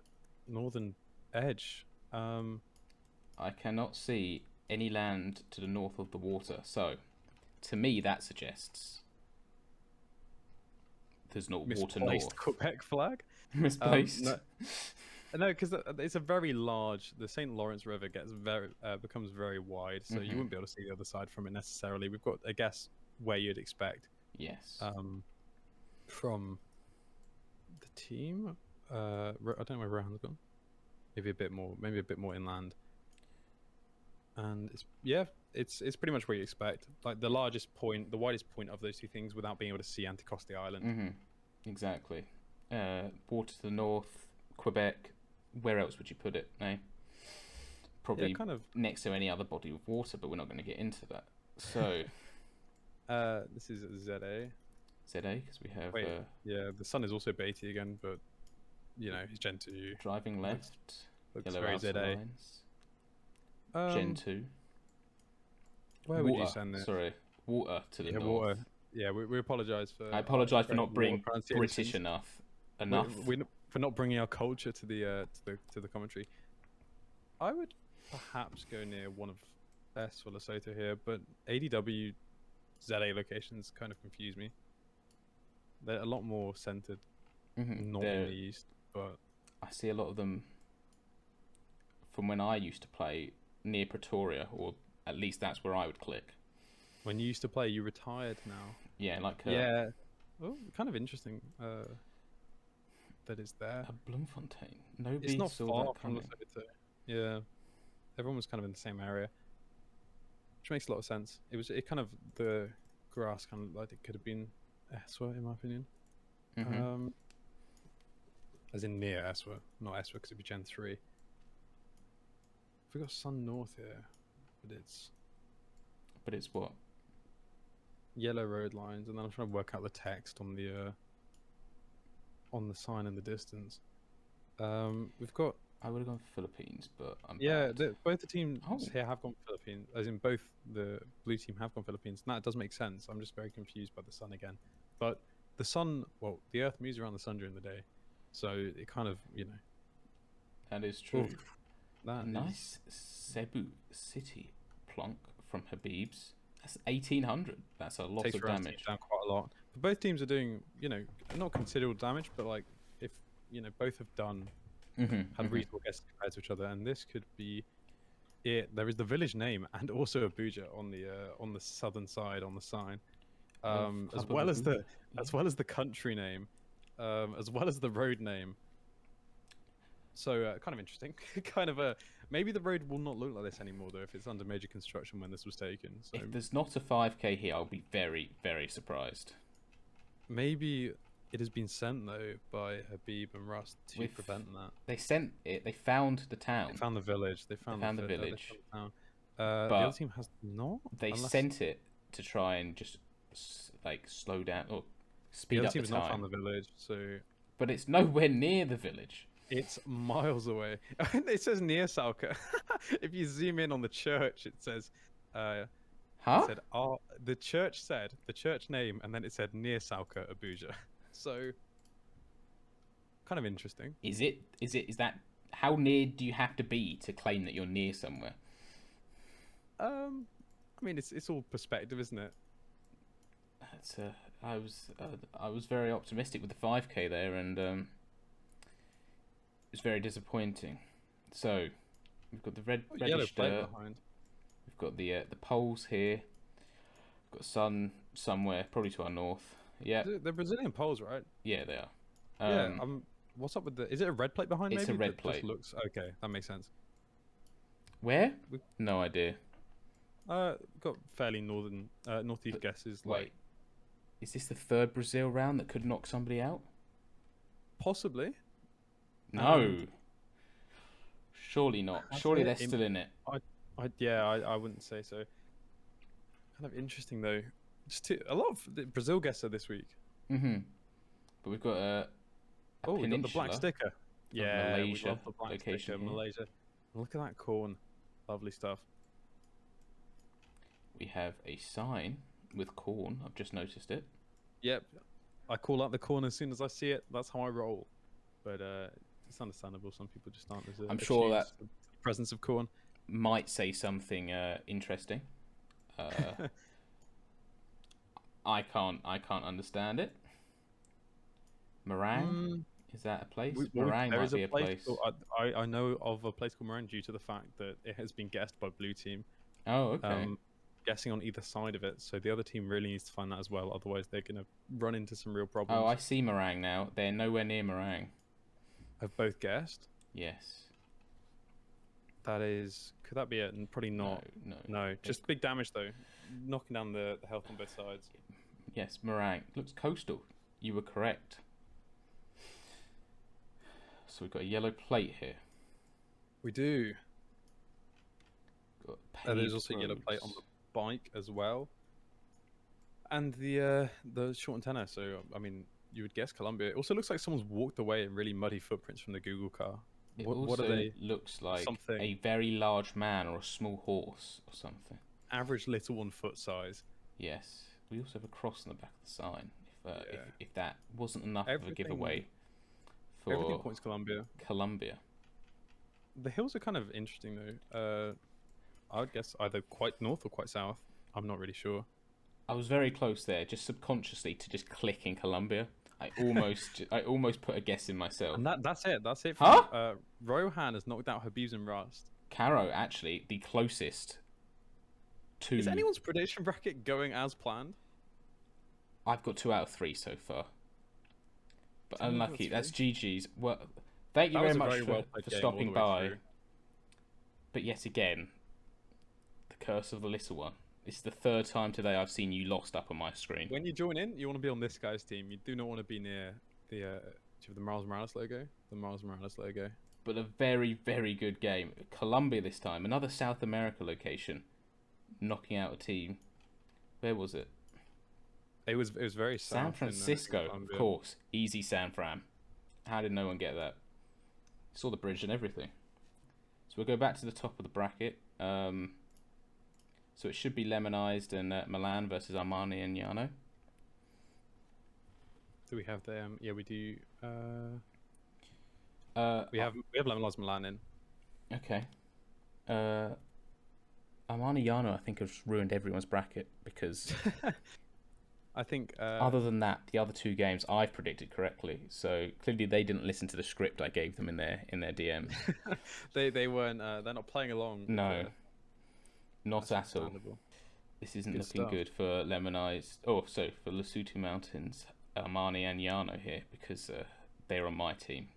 B: northern edge.
A: I cannot see any land to the north of the water, so. To me, that suggests there's not water north.
B: Quebec flag?
A: Misplaced.
B: No, because it's a very large. The St. Lawrence River becomes very wide, so you wouldn't be able to see the other side from it necessarily. We've got, I guess, where you'd expect.
A: Yes.
B: From the team, I don't know where Rohan's gone. Maybe a bit more inland. And it's pretty much what you expect. Like the widest point of those two things without being able to see Anticosti Island.
A: Exactly. Water to the north, Quebec. Where else would you put it? No. Probably kind of next to any other body of water, but we're not going to get into that. So.
B: This is ZA.
A: ZA, because we have.
B: Yeah, the sun is also Beatty again, but you know he's Gen 2.
A: Driving left.
B: Looks
A: yellow
B: very ZA.
A: Lines. Gen 2.
B: Where would you send this?
A: Sorry, water to the north.
B: Water. Yeah, we apologise for.
A: I apologise for not being British enough.
B: For not bringing our culture to the commentary. I would perhaps go near one of S or Lesotho here, but ADW ZA locations kind of confuse me. They're a lot more centered, not in the east, but
A: I see a lot of them from when I used to play near Pretoria, or at least that's where I would click.
B: When you used to play, you retired now.
A: Yeah, like
B: yeah. Well, kind of interesting that it's there.
A: A Bloemfontein. Nobody
B: it's not
A: saw
B: far
A: that coming.
B: From Lesotho. Yeah, everyone was kind of in the same area, which makes a lot of sense. It kind of the grass kind of like it could have been Eswa in my opinion. As in near Eswa, not Eswa because it'd be Gen 3. We got Sun North here, but it's
A: what?
B: Yellow road lines, and then I'm trying to work out the text on the sign in the distance. We've got.
A: I would have gone Philippines, but I'm
B: Yeah,
A: bad.
B: both the teams
A: Oh.
B: here have gone Philippines, as in both the blue team have gone Philippines. And that does make sense. I'm just very confused by the sun again. But the sun, well, the Earth moves around the sun during the day, so it kind of,
A: That is true.
B: that
A: A nice Cebu city plonk from Habib's. That's 1800. That's a lot
B: takes
A: of
B: your own team
A: damage.
B: down quite a lot. But both teams are doing, not considerable damage, but like if both have done had reasonable guesses compared to each other, and this could be it. There is the village name and also Abuja on the southern side on the sign, as well as the country name, as well as the road name. So kind of interesting. Kind of maybe the road will not look like this anymore though if it's under major construction when this was taken. So
A: if there's not a 5k here, I'll be very, very surprised.
B: Maybe it has been sent though by Habib and Rust to prevent that.
A: They sent it. They found the town.
B: They found the village. They found the village. The other team has not.
A: They sent it to try and just like slow down or speed up the time. The other team has not
B: found the village, so.
A: But it's nowhere near the village.
B: It's miles away. It says near Salka. If you zoom in on the church, it says. It said, the church said the church name, and then it said near Salka, Abuja. So, kind of interesting.
A: Is that how near do you have to be to claim that you're near somewhere?
B: I mean, it's all perspective, isn't it?
A: I was very optimistic with the 5k there, and it was very disappointing. So, we've got the reddish dirt. We've got the poles here. We've got sun somewhere, probably to our north. Yeah,
B: they're Brazilian poles, right?
A: Yeah, they are.
B: What's up with the? Is it a red plate behind?
A: It's
B: maybe?
A: a red plate.
B: Looks okay. That makes sense.
A: Where? No idea.
B: Got fairly northeast guesses.
A: Wait, is this the third Brazil round that could knock somebody out?
B: Possibly.
A: No. Surely not. Surely they're still in it.
B: I wouldn't say so. Kind of interesting though. A lot of Brazil guesser this week.
A: But we've got a
B: we got the black sticker. Yeah,
A: Malaysia
B: we love the black
A: location
B: sticker,
A: here.
B: Malaysia. Look at that corn. Lovely stuff.
A: We have a sign with corn. I've just noticed it.
B: Yep. I call out the corn as soon as I see it. That's how I roll. But it's understandable. Some people just aren't as
A: I'm sure that
B: the presence of corn
A: might say something interesting. I can't understand it. Meringue? Is that a place? Meringue might be a place.
B: I know of a place called Meringue due to the fact that it has been guessed by blue team.
A: Oh, okay.
B: Guessing on either side of it, so the other team really needs to find that as well. Otherwise, they're going to run into some real problems.
A: Oh, I see Meringue now. They're nowhere near Meringue.
B: Have both guessed?
A: Yes.
B: That is. Could that be it? Probably not. No. Just big damage though, knocking down the health on both sides.
A: Yes, Meringue looks coastal. You were correct. So we've got a yellow plate here.
B: We do. There's also a yellow
A: roads.
B: plate on the bike as well, and the short antenna. So I mean, you would guess Colombia. It also looks like someone's walked away in really muddy footprints from the Google car.
A: What are they? Looks like a very large man or a small horse or something.
B: Average little one foot size.
A: Yes. We also have a cross on the back of the sign. If that wasn't enough of a giveaway for
B: everything points Colombia. The hills are kind of interesting though. I would guess either quite north or quite south. I'm not really sure.
A: I was very close there, just subconsciously to just click in Colombia. I almost put a guess in myself.
B: And that's it. That's it. Rohan has knocked out Habib's and Rust.
A: Caro actually the closest to.
B: Is anyone's prediction bracket going as planned?
A: I've got 2 out of 3 so far. But unlucky. That's GG's. Well, thank you very much for stopping by. But yet again, the curse of the little one. This is the 3rd time today I've seen you lost up on my screen.
B: When you join in, you want to be on this guy's team. You do not want to be near the Miles Morales logo. The Miles Morales logo.
A: But a very, very good game. Colombia this time. Another South America location. Knocking out a team. Where was it?
B: It was very
A: San Francisco, of course. Easy San Fran. How did no one get that? Saw the bridge and everything. So we'll go back to the top of the bracket. So it should be Lemonized and Milan versus Armani and Jarno.
B: Do we have them? Yeah, we do. We have Lemonized Milan in.
A: Okay. Armani Jarno, I think, has ruined everyone's bracket because
B: I think
A: other than that, the other two games I've predicted correctly. So clearly they didn't listen to the script I gave them in their DMs.
B: they weren't. They're not playing along.
A: No, not at all. This isn't looking good for Lemonized. Oh, so for Lesotho Mountains, Armani and Jarno here because they're on my team.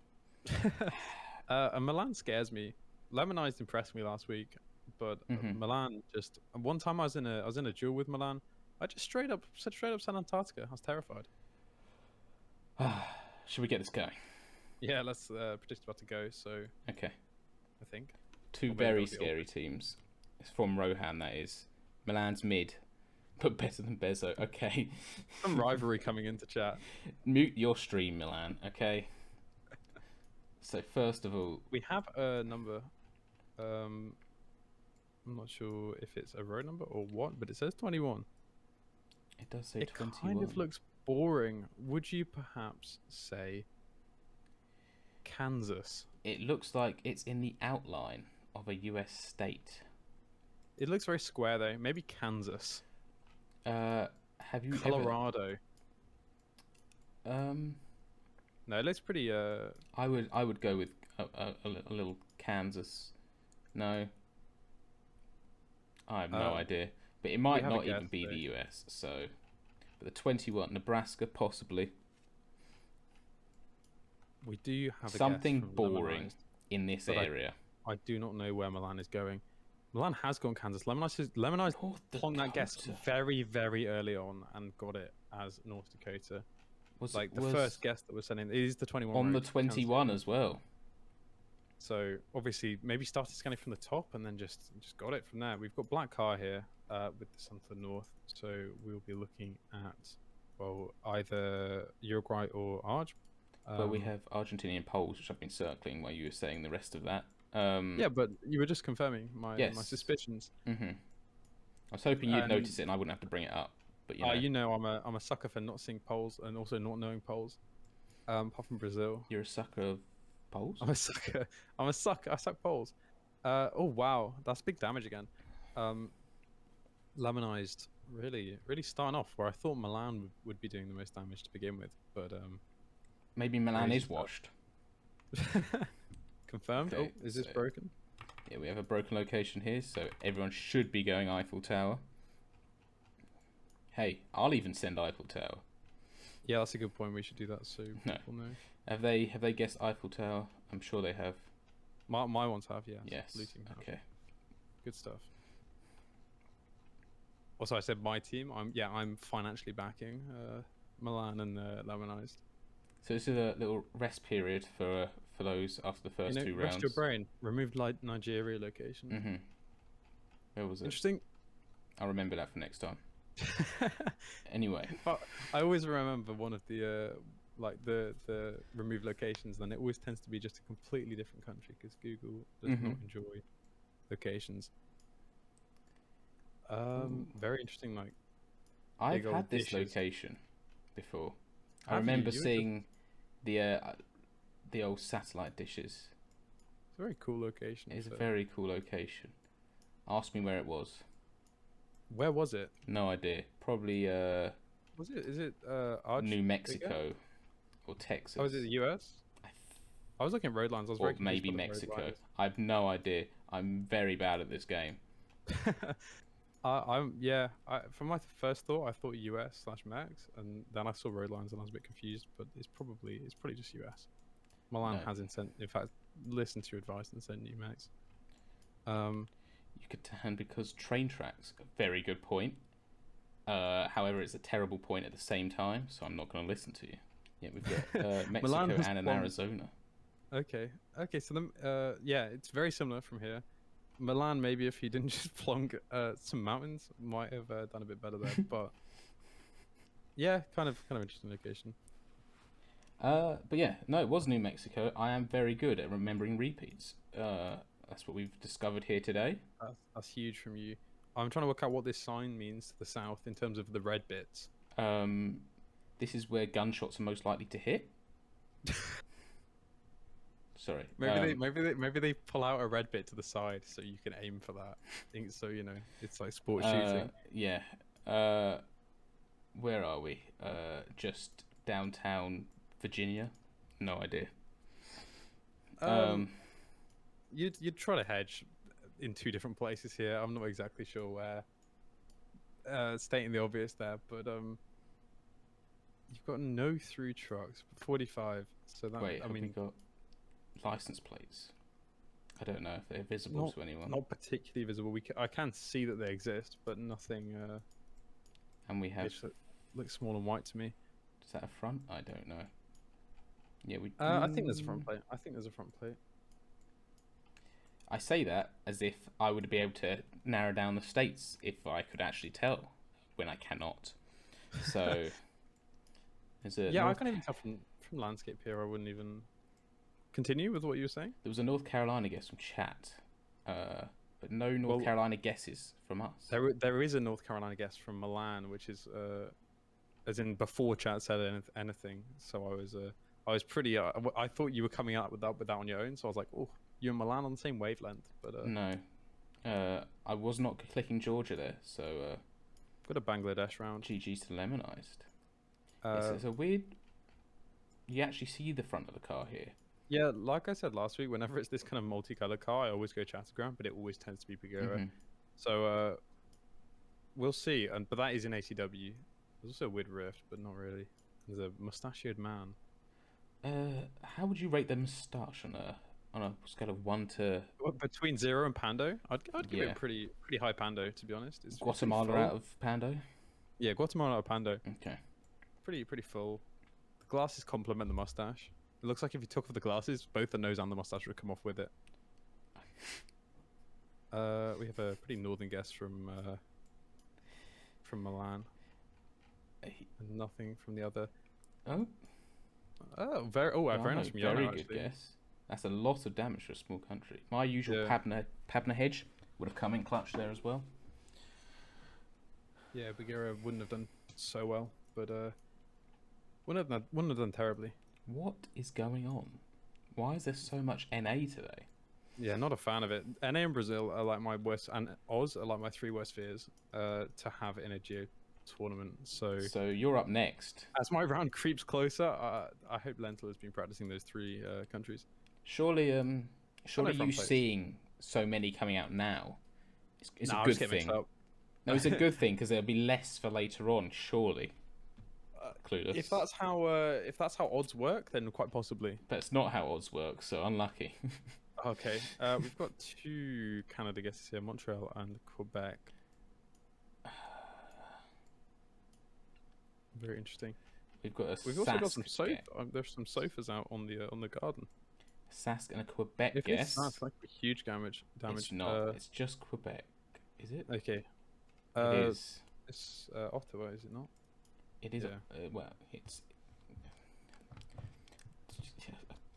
B: Milan scares me. Lemonized impressed me last week, but Milan just. One time I was in a duel with Milan. I just straight up said San Antarctica. I was terrified.
A: Should we get this going?
B: Yeah, let's predict about to go. So
A: okay,
B: I think
A: two very scary teams. It's from Rohan, that is. Milan's mid, but better than Bezo. Okay.
B: Some rivalry coming into chat.
A: Mute your stream, Milan. Okay. So first of all,
B: we have a number. I'm not sure if it's a row number or what, but it says 21.
A: It does say 21.
B: It kind of looks boring. Would you perhaps say Kansas?
A: It looks like it's in the outline of a US state.
B: It looks very square though. Maybe Kansas.
A: Have you
B: Colorado? No, it looks pretty.
A: I would go with a little Kansas. No. I have no idea, but it might not even be the US. So, but the 21, Nebraska possibly.
B: We do have
A: something boring in this area.
B: I do not know where Milan is going. Milan has gone Kansas. Lemonized plonked that guess very, very early on and got it as North Dakota. Was the first guess that was sent in. It is the 21.
A: On the 21 as well.
B: So obviously maybe started scanning from the top and then just got it from there. We've got Black Car here with the sun to the north. So we'll be looking at either Uruguay or Arge.
A: Well, we have Argentinian Poles, which I've been circling while you were saying the rest of that.
B: Yeah, but you were just confirming my suspicions.
A: I was hoping you'd notice it and I wouldn't have to bring it up. But
B: you know, I'm a sucker for not seeing Poles and also not knowing Poles. Apart from Brazil.
A: You're a sucker of Poles?
B: I'm a sucker. I suck Poles. Oh wow, that's big damage again. Lemonized really starting off where I thought Milan would be doing the most damage to begin with, but
A: maybe Milan is washed.
B: Confirmed. Okay, is this broken?
A: Yeah, we have a broken location here, so everyone should be going Eiffel Tower. Hey, I'll even send Eiffel Tower.
B: Yeah, that's a good point. We should do that so people know.
A: Have they guessed Eiffel Tower? I'm sure they have.
B: My ones have, yeah.
A: Yes. Okay.
B: Good stuff. Also, I said my team. I'm financially backing Milan and Lemonized.
A: So this is a little rest period for those after the first 2 rounds.
B: Rest your brain. Removed Nigeria location.
A: Where was it?
B: Interesting.
A: I'll remember that for next time. Anyway,
B: but I always remember one of the the removed locations, and it always tends to be just a completely different country because Google does not enjoy locations. Very interesting. Like,
A: I've had this location before. I remember seeing the old satellite dishes.
B: It's a very cool location.
A: It's a very cool location. Ask me where it was.
B: Where was it?
A: No idea. Probably
B: Was it? Is it
A: New Mexico or Texas?
B: Oh, is it the US? I was looking at road lines. I was very confused.
A: Maybe Mexico. I have no idea. I'm very bad at this game.
B: From my first thought, I thought US/Mex, and then I saw road lines and I was a bit confused. But it's probably just US. Milan has in fact listened to your advice and sent you Mex.
A: You could turn because train tracks. A very good point. However, it's a terrible point at the same time, so I'm not going to listen to you. Yeah, we've got Mexico and an Arizona.
B: Okay. So then, it's very similar from here. Milan, maybe if he didn't just plonk some mountains, might have done a bit better there. But yeah, kind of interesting location.
A: But yeah, no, it was New Mexico. I am very good at remembering repeats. That's what we've discovered here today.
B: That's huge from you. I'm trying to work out what this sign means to the south in terms of the red bits.
A: This is where gunshots are most likely to hit. Sorry.
B: Maybe they pull out a red bit to the side so you can aim for that. So it's like sports shooting.
A: Yeah. Where are we? Just downtown Virginia. No idea.
B: You'd try to hedge in two different places here. I'm not exactly sure where. Stating the obvious there, but you've got no through trucks. 45. So that
A: Wait, we got license plates? I don't know if they're visible to anyone.
B: Not particularly visible. I can see that they exist, but nothing.
A: And we have.
B: Looks small and white to me.
A: Is that a front? I don't know. Yeah, we.
B: I think there's a front plate.
A: I say that as if I would be able to narrow down the states if I could actually tell, when I cannot. So.
B: Yeah, I can't even tell from landscape here. I wouldn't even. Continue with what you were saying.
A: There was a North Carolina guess from chat, but no North Carolina guesses from us.
B: There is a North Carolina guess from Milan, which is as in before chat said anything. So I was pretty. I thought you were coming out with that on your own. So I was like, oh, you and Milan on the same wavelength. But
A: no, I was not clicking Georgia there. So
B: got a Bangladesh round.
A: GG's to Lemonized. It's a weird. You actually see the front of the car here.
B: Yeah, like I said last week, whenever it's this kind of multicolored car, I always go Chatterground, but it always tends to be Bagheera.
A: Mm-hmm.
B: So we'll see. But that is in ACW. There's also a weird rift, but not really. There's a mustachioed man.
A: How would you rate the moustache on a scale of 1 to...
B: Between 0 and Pando? I'd give it a pretty high Pando, to be honest. It's
A: Guatemala out of Pando?
B: Yeah, Guatemala out of Pando.
A: Okay.
B: Pretty full. The glasses complement the mustache. It looks like if you took off the glasses, both the nose and the mustache would come off with it. We have a pretty northern guess from Milan. And nothing from the other. Very nice from Yana,
A: very
B: actually.
A: Good guess. That's a lot of damage for a small country. My usual Pabna hedge would have come in clutch there as well.
B: Yeah, Bagheera wouldn't have done so well, but wouldn't have done terribly.
A: What is going on? Why is there so much NA today?
B: Yeah, not a fan of it. NA and Brazil are like my worst, and Oz are like my 3 worst fears to have in a Geo tournament. So
A: you're up next.
B: As my round creeps closer, I hope Lentil has been practicing those 3 countries.
A: Surely you seeing so many coming out now is a good thing. No, it's a good thing because there'll be less for later on. Surely. Clueless.
B: If that's how odds work, then quite possibly.
A: That's not how odds work, so unlucky.
B: Okay, we've got 2 Canada guesses here, Montreal and Quebec. Very interesting.
A: We've also
B: got some sofa. There's some sofas out on the garden.
A: Sask and a Quebec
B: if
A: guess.
B: That's like a huge damage.
A: It's not. It's just Quebec. Is it?
B: Okay.
A: It is.
B: It's Ottawa, is it not?
A: It is. Yeah. Well, it's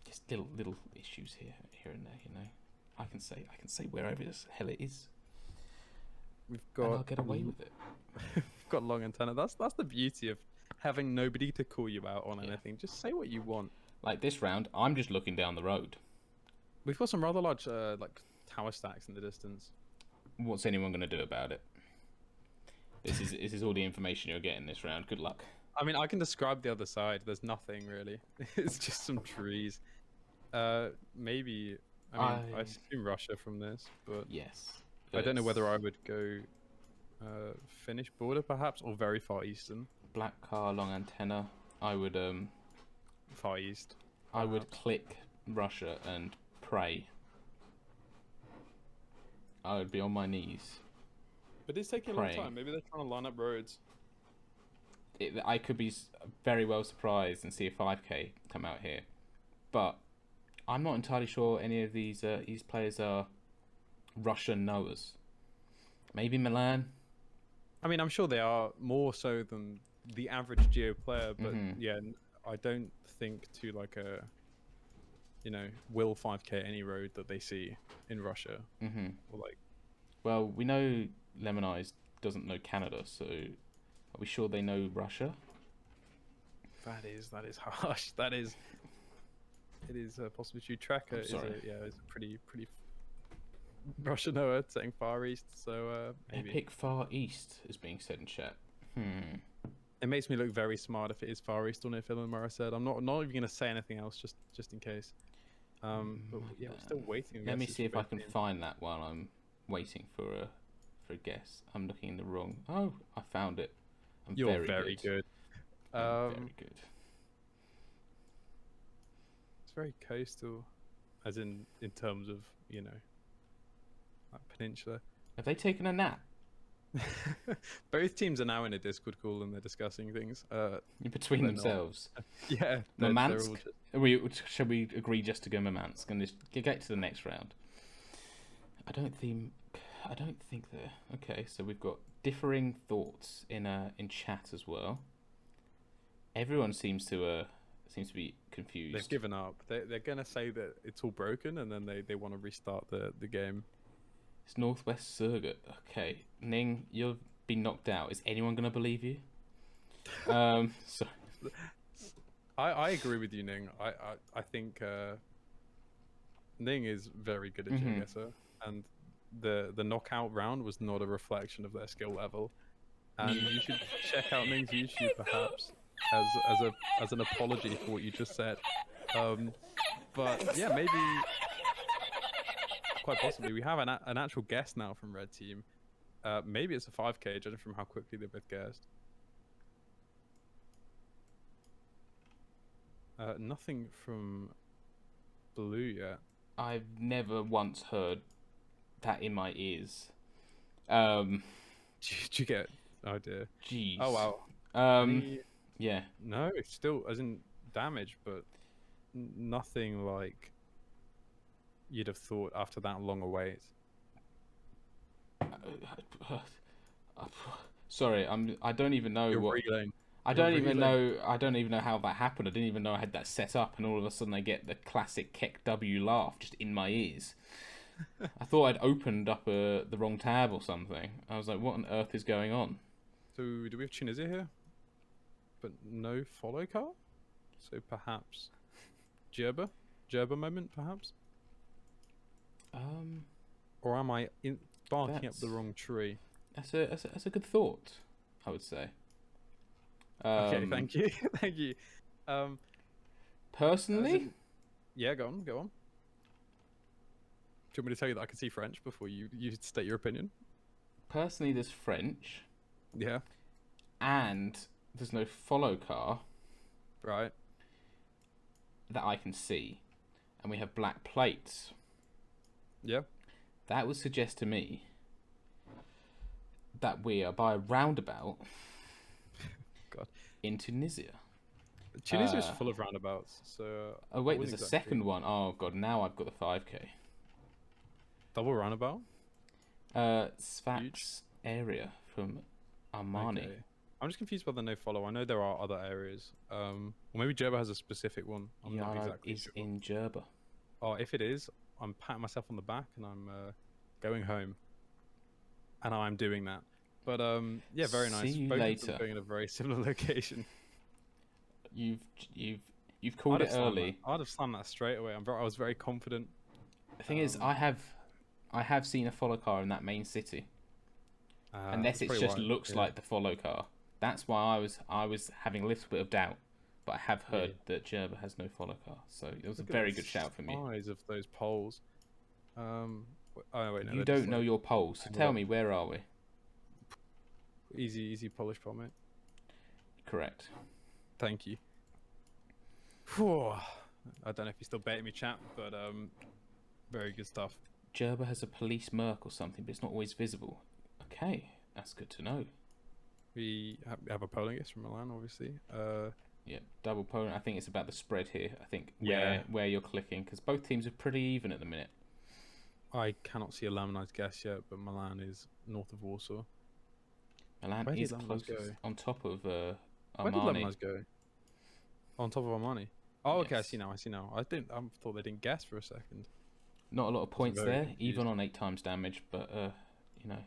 A: just little issues here and there. You know, I can say wherever the hell it is.
B: We've got.
A: And I'll get away with it.
B: We've got long antenna. That's the beauty of having nobody to call you out on anything. Just say what you want.
A: Like this round, I'm just looking down the road.
B: We've got some rather large like tower stacks in the distance.
A: What's anyone going to do about it? This is all the information you're getting this round. Good luck.
B: I mean, I can describe the other side. There's nothing really. It's just some trees. Maybe. I assume Russia from this, but
A: yes.
B: I don't know whether I would go Finnish border perhaps or very far eastern.
A: Black car, long antenna. I would
B: far east.
A: I would click Russia and pray. I would be on my knees.
B: But it's taking a long time. Maybe they're trying to line up roads.
A: I could be very well surprised and see a 5K come out here, but I'm not entirely sure any of these players are Russian knowers. Maybe Milan.
B: I mean, I'm sure they are more so than the average Geo player, but yeah, I don't think to like a, will 5k any road that they see in Russia.
A: Mm-hmm.
B: Or like,
A: well, we know Lemon Eyes doesn't know Canada, so are we sure they know Russia?
B: that is harsh. It is possibly true. Tracker is a pretty Russia knower saying Far East, so maybe.
A: Epic Far East is being said in chat.
B: It makes me look very smart if it is Far East or near Finland, where I said I'm not even going to say anything else just in case. But yeah, we're still waiting.
A: Let me see if I can find that while I'm waiting for a guess. I'm looking in the wrong. Oh, I found it.
B: You're very good.
A: Very good.
B: It's very coastal, as in terms of that peninsula.
A: Have they taken a nap?
B: Both teams are now in a Discord call and they're discussing things
A: in between themselves.
B: Yeah.
A: Murmansk. Shall we agree just to go Murmansk and just get to the next round? I don't think they're okay. So we've got differing thoughts in chat as well. Everyone seems to be confused.
B: They've given up. They're gonna say that it's all broken and then they want to restart the game.
A: It's Northwest Surrogate. Okay, Ning, you've been knocked out. Is anyone gonna believe you? So
B: I agree with you, Ning. I think Ning is very good at GeoGuessr, and the knockout round was not a reflection of their skill level. And you should check out Ning's YouTube perhaps as an apology for what you just said. But yeah, maybe. Quite possibly. We have an actual guess now from Red Team. Maybe it's a 5k, judging from how quickly they both guessed. Nothing from Blue yet.
A: I've never once heard that in my ears. Did
B: you get? Oh dear.
A: Jeez.
B: Oh wow.
A: Yeah.
B: No, it's still as in damage, but nothing like you'd have thought after that long a wait.
A: Sorry, I don't even know I don't even know how that happened. I didn't even know I had that set up, and all of a sudden I get the classic Keck W laugh just in my ears. I thought I'd opened up the wrong tab or something. I was like, what on earth is going on?
B: So do we have Tunisia here? But no follow car? So perhaps Gerber moment, perhaps? Or am I barking up the wrong tree?
A: That's a good thought, I would say.
B: Okay, thank you, thank you.
A: Personally,
B: yeah, go on. Do you want me to tell you that I can see French before you state your opinion?
A: Personally, there's French.
B: Yeah.
A: And there's no follow car.
B: Right.
A: That I can see, and we have black plates.
B: Yeah.
A: That would suggest to me that we are by a roundabout
B: God.
A: in Tunisia.
B: Tunisia is full of roundabouts, so...
A: Oh wait, there's a second one. Oh god, now I've got the 5k.
B: Double roundabout?
A: Sfax area from Armani.
B: Okay. I'm just confused by the no follow. I know there are other areas. Or maybe Gerber has a specific one. I'm not exactly sure.
A: In Gerber.
B: Oh, if it is, I'm patting myself on the back and I'm going home. And I'm doing that. But yeah, very nice.
A: See you
B: Both
A: later.
B: of them going in a very similar location.
A: You've called it early.
B: I'd have slammed that straight away. I was very confident.
A: The thing is, I have seen a follow car in that main city. Unless it just looks like the follow car. That's why I was having a little bit of doubt. But I have heard that Gerber has no follow car. So it was a very good shout from you.
B: Size of those poles. Oh wait, no,
A: you don't know your poles. So tell me, where are we?
B: Easy Polish pole, mate.
A: Correct.
B: Thank you. Whew. I don't know if you're still baiting me, chat, but very good stuff.
A: Gerber has a police merc or something, but it's not always visible. Okay, that's good to know.
B: We have a polling guest from Milan, obviously.
A: Yeah, double polling. I think it's about the spread here. I think where you're clicking, because both teams are pretty even at the minute.
B: I cannot see a laminized guess yet, but Milan is north of Warsaw.
A: Milan is closest, on top of Armani.
B: Where did Laminized go? On top of Armani. Oh, okay, I
A: Yes.
B: see now. I see now. I thought they didn't guess for a second.
A: Not a lot of points
B: very
A: there,
B: confused.
A: even on 8 times damage, but you know.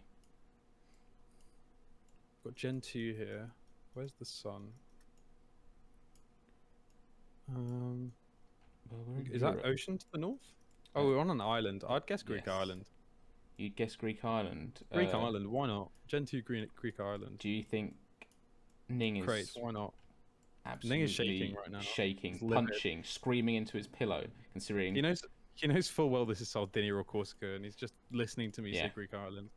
B: Got Gen 2 here. Where's the sun?
A: Well, we're in
B: Is
A: Europe.
B: that ocean to the north? Oh, we're on an island. I'd guess Greek
A: yes.
B: island.
A: You guess Greek island.
B: Greek island, why not? Gen 2 Greek island.
A: Do you think Ning is
B: Crete, why not?
A: absolutely
B: Ning is shaking right now.
A: shaking,
B: He's livid.
A: punching, screaming into his pillow, considering
B: He knows full well this is Sardinia or Corsica, and he's just listening to me say Greek island.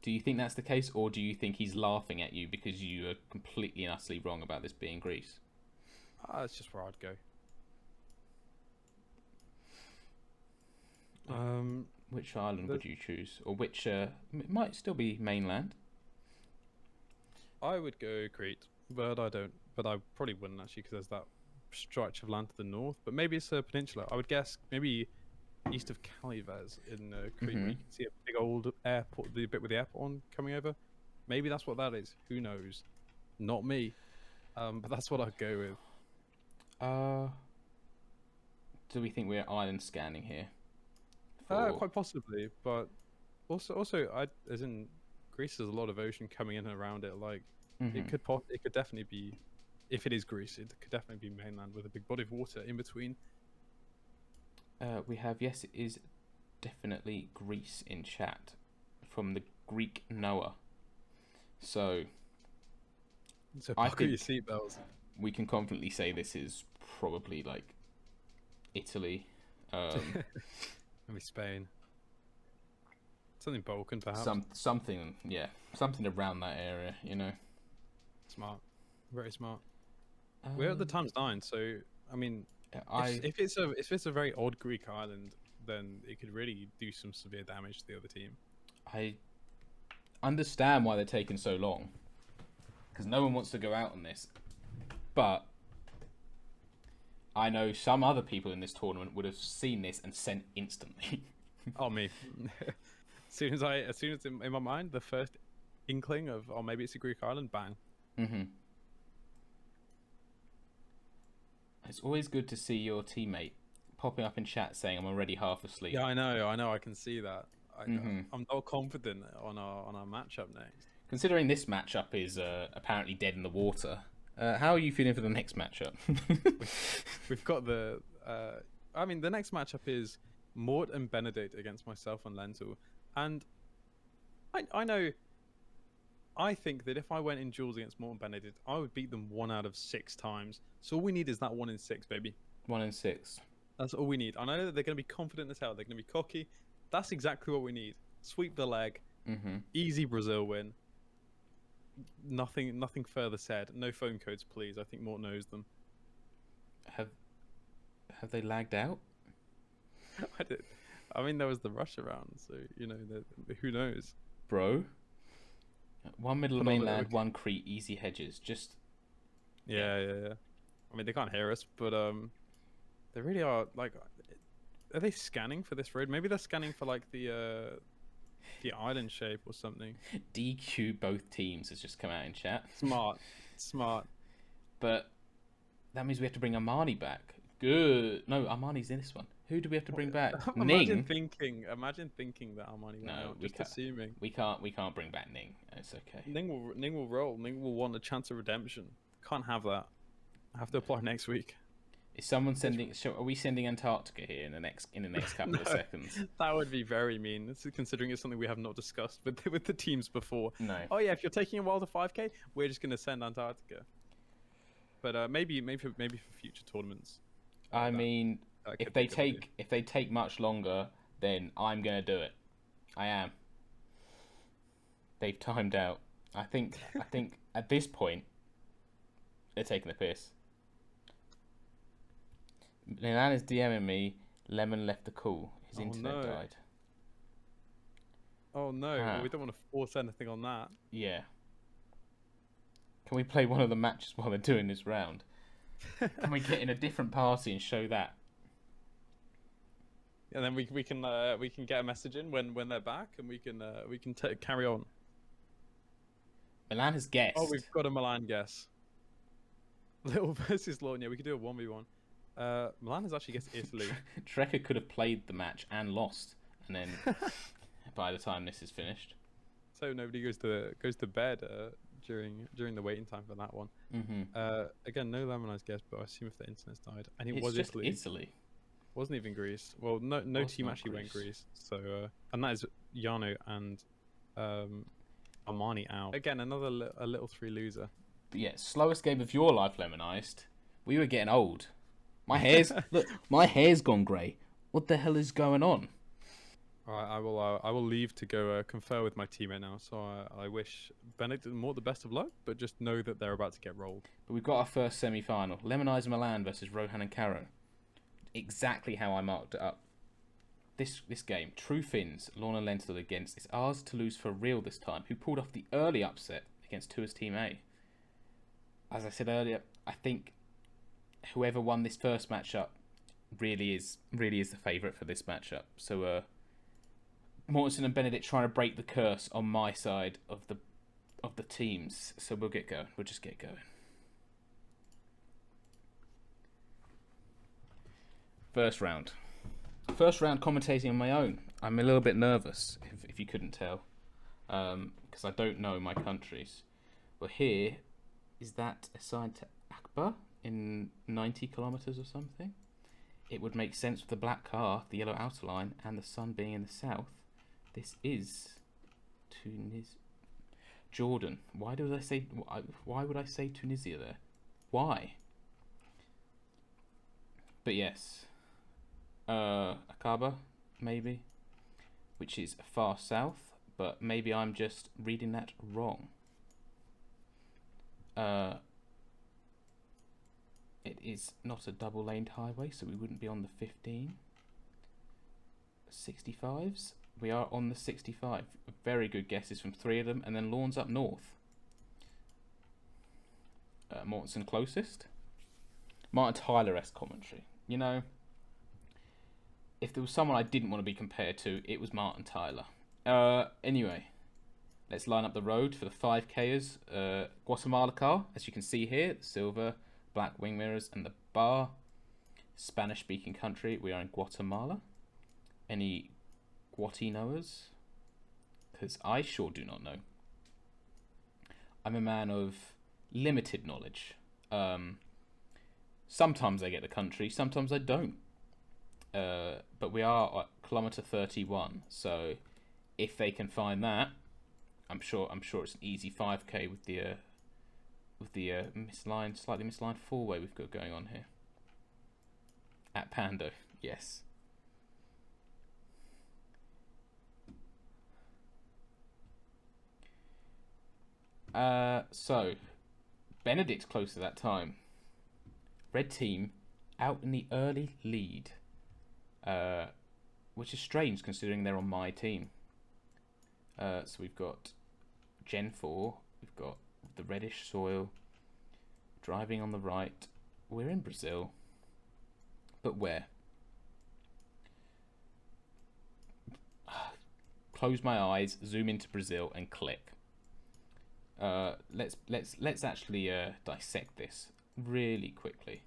A: Do you think that's the case, or do you think he's laughing at you because you are completely and utterly wrong about this being Greece?
B: That's just where I'd go.
A: Which island would you choose, or which it might still be mainland?
B: I would go Crete, but I don't. But I probably wouldn't actually, because there's that stretch of land to the north. But maybe it's a peninsula. I would guess maybe east of Calives in Crete, where you can see a big old airport, the bit with the airport on coming over. Maybe that's what that is. Who knows? Not me. But that's what I'd go with.
A: Do we think we're island scanning here?
B: Quite possibly, but also, as in Greece, there's a lot of ocean coming in and around it. Like it could definitely be, if it is Greece, it could definitely be mainland with a big body of water in between.
A: We have, yes, it is definitely Greece in chat from the Greek Noah. So I
B: buckle your
A: think
B: seatbelts.
A: we can confidently say this is probably like Italy.
B: Maybe Spain. Something Balkan, perhaps.
A: Something around that area, you know.
B: Smart, very smart. We're at the ×9, so I mean, if it's a very odd Greek island, then it could really do some severe damage to the other team.
A: I understand why they're taking so long, because no one wants to go out on this, but I know some other people in this tournament would have seen this and sent instantly.
B: Oh, me. as soon as in my mind, the first inkling of, oh, maybe it's a Greek island, bang.
A: It's always good to see your teammate popping up in chat saying, "I'm already half asleep."
B: Yeah, I know, I can see that. I'm not confident on our matchup next.
A: Considering this matchup is apparently dead in the water, how are you feeling for the next matchup?
B: We've got the next matchup is Mort and Benedict against myself and Lentil, and I think that if I went in duels against Mort and Benedict, I would beat them 1 out of 6 times. So all we need is that 1 in 6, baby.
A: 1 in 6.
B: That's all we need. I know that they're going to be confident as hell. They're going to be cocky. That's exactly what we need. Sweep the leg. Easy Brazil win. Nothing further said. No phone codes, please. I think Mort knows them.
A: Have they lagged out?
B: I mean, there was the rush around, so who knows,
A: bro. 1 middle of mainland, 1 Crete, easy hedges. Just
B: yeah. I mean, they can't hear us, but they really are. Like, are they scanning for this road? Maybe they're scanning for like the island shape or something.
A: DQ both teams has just come out in chat.
B: Smart.
A: But that means we have to bring Armani back. Good. No, Armani's in this one. Who do we have to bring back?
B: Imagine thinking that Armani went out, just assuming.
A: We can't bring back Ning. It's okay.
B: Ning will roll. Ning will want a chance of redemption. Can't have that. I have to apply next week.
A: Is someone sending? Are we sending Antarctica here in the next couple of seconds?
B: That would be very mean. This is considering it's something we have not discussed with the teams before.
A: No.
B: Oh yeah, if you're taking a while to 5K, we're just gonna send Antarctica. But maybe for future tournaments.
A: I mean, if they take much longer, then I'm gonna do it. I am. They've timed out. I think at this point, they're taking the piss. Milan is DMing me. Lemon left the call. His internet died.
B: Oh no! We don't want to force anything on that.
A: Yeah. Can we play one of the matches while they're doing this round? Can we get in a different party and show that?
B: And then we can get a message in when they're back, and we can carry on.
A: Milan has guessed.
B: Oh, we've got a Milan guess. Little versus Lorne. Yeah, we could do a 1v1. Milan is actually against Italy.
A: Trekker could have played the match and lost, and then by the time this is finished,
B: so nobody goes to bed during the waiting time for that one. Again, no Lemonized guess, but I assume if the internet's died, and it was
A: just
B: Italy.
A: Italy.
B: Wasn't even Greece. Well, no team actually went Greece. So and that is Yano and Armani out. Again, another a little 3 loser.
A: But yeah, slowest game of your life, Lemonized. We were getting old. My hair's look. My hair's gone grey. What the hell is going on?
B: All right, I will leave to go confer with my teammate now. So I wish Benedict and Mort the best of luck, but just know that they're about to get rolled.
A: But we've got our first semi-final: Lemonized Milan versus Rohan and Caro. Exactly how I marked it up. This game, True Finns, Lorna Lentil against. It's ours to lose for real this time. Who pulled off the early upset against Tours Team A? As I said earlier, I think whoever won this first matchup really is the favourite for this matchup. So Mortensen and Benedict trying to break the curse on my side of the teams. So we'll get going. We'll just get going. First round commentating on my own. I'm a little bit nervous, if you couldn't tell, because I don't know my countries. Well, here is that assigned to Akbar in 90 kilometers or something. It would make sense with the black car, the yellow outer line, and the sun being in the south. This is Jordan. Why would I say Tunisia there? Why? But yes, Aqaba, maybe, which is far south, but maybe I'm just reading that wrong. It is not a double-laned highway, so we wouldn't be on the 15. 65s. We are on the 65. Very good guesses from 3 of them, and then Lorne's up north. Mortensen closest. Martin Tyler-esque commentary. You know, if there was someone I didn't want to be compared to, it was Martin Tyler. Anyway, let's line up the road for the 5Kers. Guatemala car, as you can see here, the silver, black wing mirrors, and the bar. Spanish-speaking country, we are in Guatemala. Any Guati knowers? Because I sure do not know. I'm a man of limited knowledge. Sometimes I get the country, sometimes I don't. But we are at kilometer 31, so if they can find that, I'm sure it's an easy 5K with the slightly mislined 4-way we've got going on here. At Pando, yes. So Benedict's close to that time. Red team out in the early lead, which is strange considering they're on my team. So we've got Gen 4, we've got the reddish soil, driving on the right. We're in Brazil, but where? Close my eyes, zoom into Brazil, and click. Let's actually dissect this really quickly.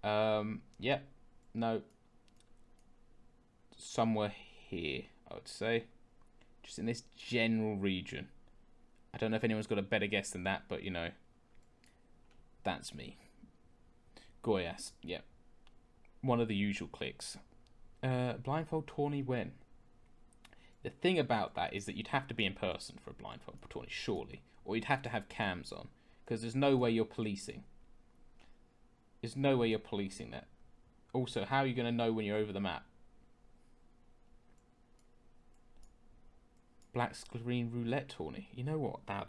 A: Yeah, no, somewhere here, I would say, just in this general region. I don't know if anyone's got a better guess than that, but you know, that's me. Goiás, yeah, one of the usual clicks. Blindfold tourney when? The thing about that is that you'd have to be in person for a blindfold tourney, surely, or you'd have to have cams on, because there's no way you're policing. There's no way you're policing that. Also, how are you going to know when you're over the map? Black screen roulette tourney. You know what? Now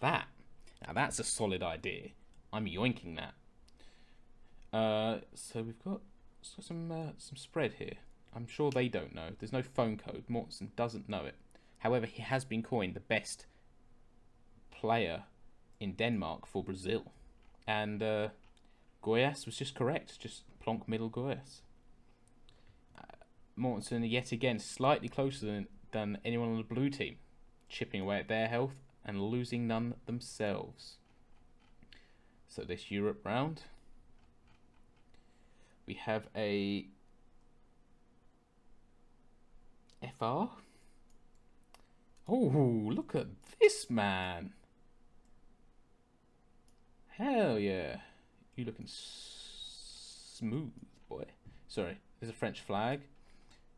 A: that's a solid idea. I'm yoinking that. So we've got some spread here. I'm sure they don't know. There's no phone code. Mortensen doesn't know it. However, he has been coined the best player in Denmark for Brazil. And Goiás was just correct. Just plonk middle Goiás. Mortensen, yet again, slightly closer than anyone on the blue team. Chipping away at their health and losing none themselves. So this Europe round, We have a FR. Oh, look at this, man. Hell yeah. You looking smooth, boy. Sorry, there's a French flag.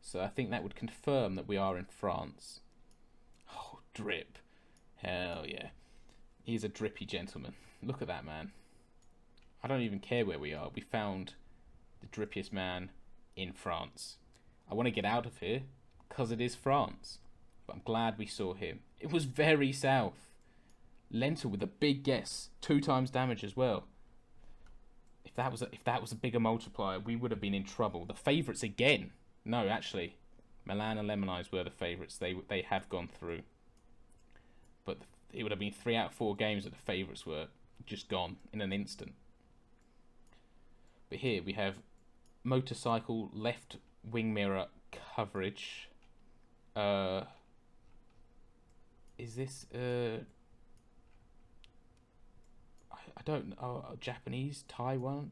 A: So I think that would confirm that we are in France. Oh, drip. Hell yeah. He's a drippy gentleman. Look at that, man. I don't even care where we are. We found the drippiest man in France. I want to get out of here because it is France. But I'm glad we saw him. It was very south. Lentil with a big guess. 2 times damage as well. If that was a bigger multiplier, we would have been in trouble. The favourites again. No, actually, Milan and Lemon Eyes were the favourites. They have gone through. But it would have been 3 out of 4 games that the favourites were just gone in an instant. But here we have motorcycle left wing mirror coverage. Is this I don't know, Japanese, Taiwan?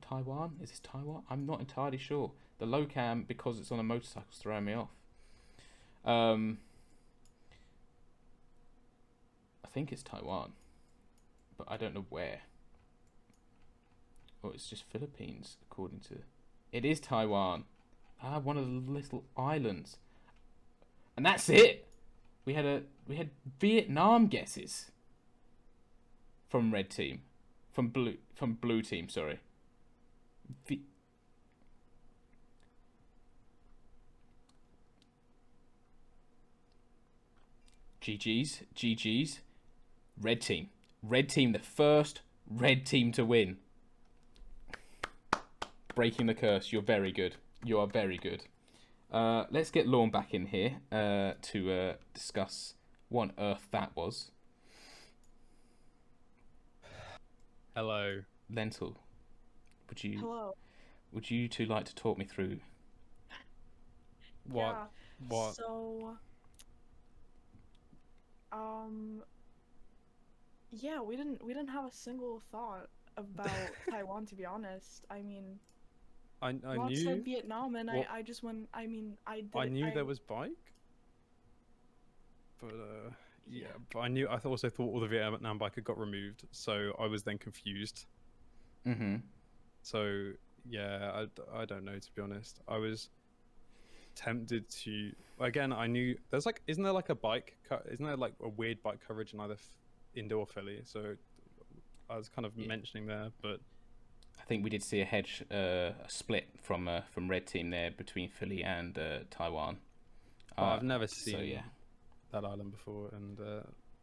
A: Is this Taiwan? I'm not entirely sure. The low cam, because it's on a motorcycle, is throwing me off. I think it's Taiwan, but I don't know where. Oh, it's just Philippines, according to... It is Taiwan. Ah, one of the little islands. And that's it! We had Vietnam guesses from red team. From blue team, sorry. GG's. Red team, the first red team to win. Breaking the curse. You're very good. You are very good. Let's get Lorne back in here to discuss what on earth that was.
B: Hello.
A: Lentil,
F: Hello.
A: Would you two like to talk me through
B: What?
F: Yeah.
B: What?
F: So, yeah, we didn't have a single thought about Taiwan, to be honest. I mean,
B: I
F: Rod
B: knew.
F: said Vietnam, and
B: What?
F: I just went. I mean, I
B: knew there was bike, but yeah. But I also thought all the Vietnam biker got removed, so I was then confused.
A: Mm-hmm.
B: So yeah, I don't know, to be honest. I was tempted to, again, I knew there's like, isn't there like a bike? Isn't there like a weird bike coverage in either Indo or Philly? So I was kind of mentioning there, but
A: I think we did see a split from red team there between Philly and Taiwan.
B: I've never seen
A: yeah.
B: that island before. And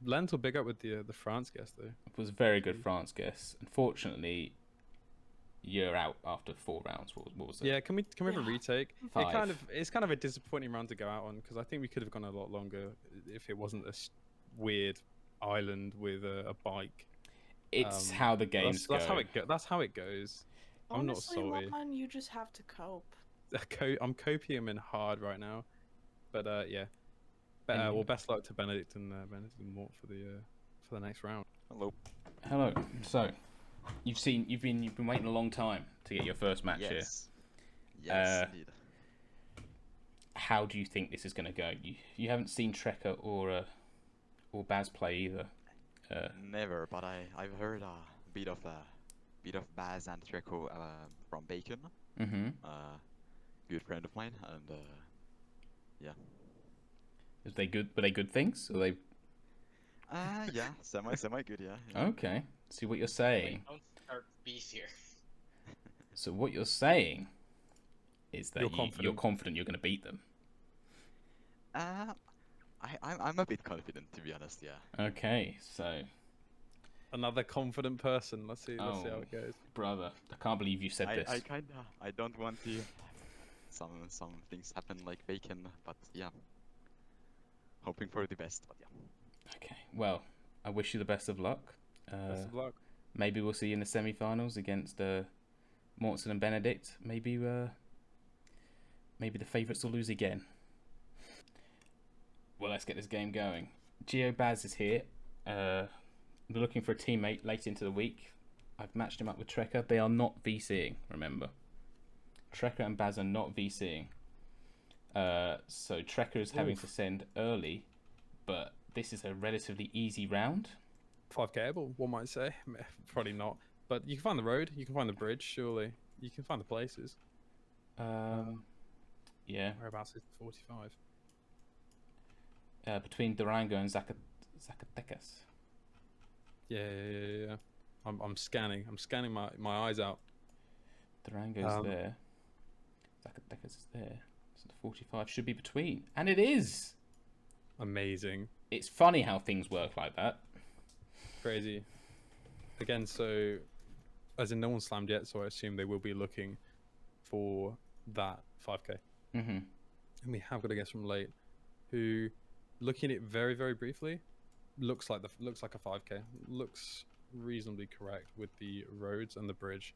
B: Lentil big up with the France guess though.
A: It was a very good France guess. Unfortunately, you're out after 4 rounds. What was it?
B: Yeah, can we have a retake?
A: 5.
B: It's kind of a disappointing round to go out on, because I think we could have gone a lot longer if it wasn't a weird island with a bike.
A: It's how the games go.
B: That's how it goes. I'm not salty.
F: Lon, you just have to cope.
B: I'm coping hard right now, but yeah. Well, best luck to Benedict and Mort for the next round.
A: Hello. So, you've been waiting a long time to get your first match here.
G: Yes, indeed.
A: How do you think this is going to go? You haven't seen Trekker or Baz play either.
G: Never, but I've heard a bit of Baz and Trekker from Bacon.
A: Mm-hmm.
G: Good friend of mine, and yeah.
A: Were they good things? Or they?
G: Yeah, semi good, yeah.
A: Okay. See what you're saying.
H: Don't start beef here.
A: So what you're saying is that you're confident you're going to beat them.
G: I'm a bit confident, to be honest. Yeah.
A: Okay, so
B: another confident person. Let's see how it goes.
A: Brother, I can't believe you said this.
G: I don't want to. Some things happen like Bacon, but yeah. Hoping for the best, but yeah.
A: Okay, well, I wish you the best of luck.
B: Best of luck.
A: Maybe we'll see you in the semi-finals against Mortson and Benedict. Maybe the favourites will lose again. Well, let's get this game going. GeoBaz is here. We're looking for a teammate late into the week. I've matched him up with Trekker. They are not VCing, remember. Trekker and Baz are not VCing. So Trekker is having to send early, but this is a relatively easy round.
B: 5K-able, one might say. Probably not. But you can find the road, you can find the bridge, surely. You can find the places.
A: Yeah.
B: Whereabouts is the 45?
A: Between Durango and Zacatecas.
B: Yeah. I'm scanning. I'm scanning my eyes out.
A: Durango's there. Zacatecas is there. So the 45 should be between. And it is!
B: Amazing.
A: It's funny how things work like that.
B: Crazy. Again, so as in no one slammed yet, so I assume they will be looking for that 5K.
A: Mm-hmm.
B: And we have got a guess from Late, who, looking at it very, very briefly, looks like a 5K. Looks reasonably correct with the roads and the bridge.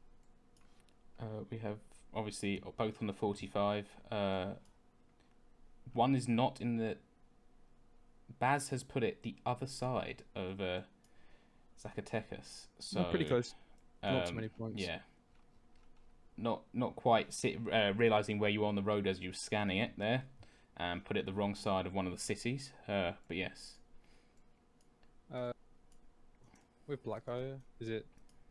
A: We have obviously both on the 45. One is not in the. Baz has put it the other side of Zacatecas, so
B: pretty close. Not too many points.
A: Yeah. Not quite realizing where you are on the road as you were scanning it there, and put it the wrong side of one of the cities. But yes.
B: With Black Eye, is it?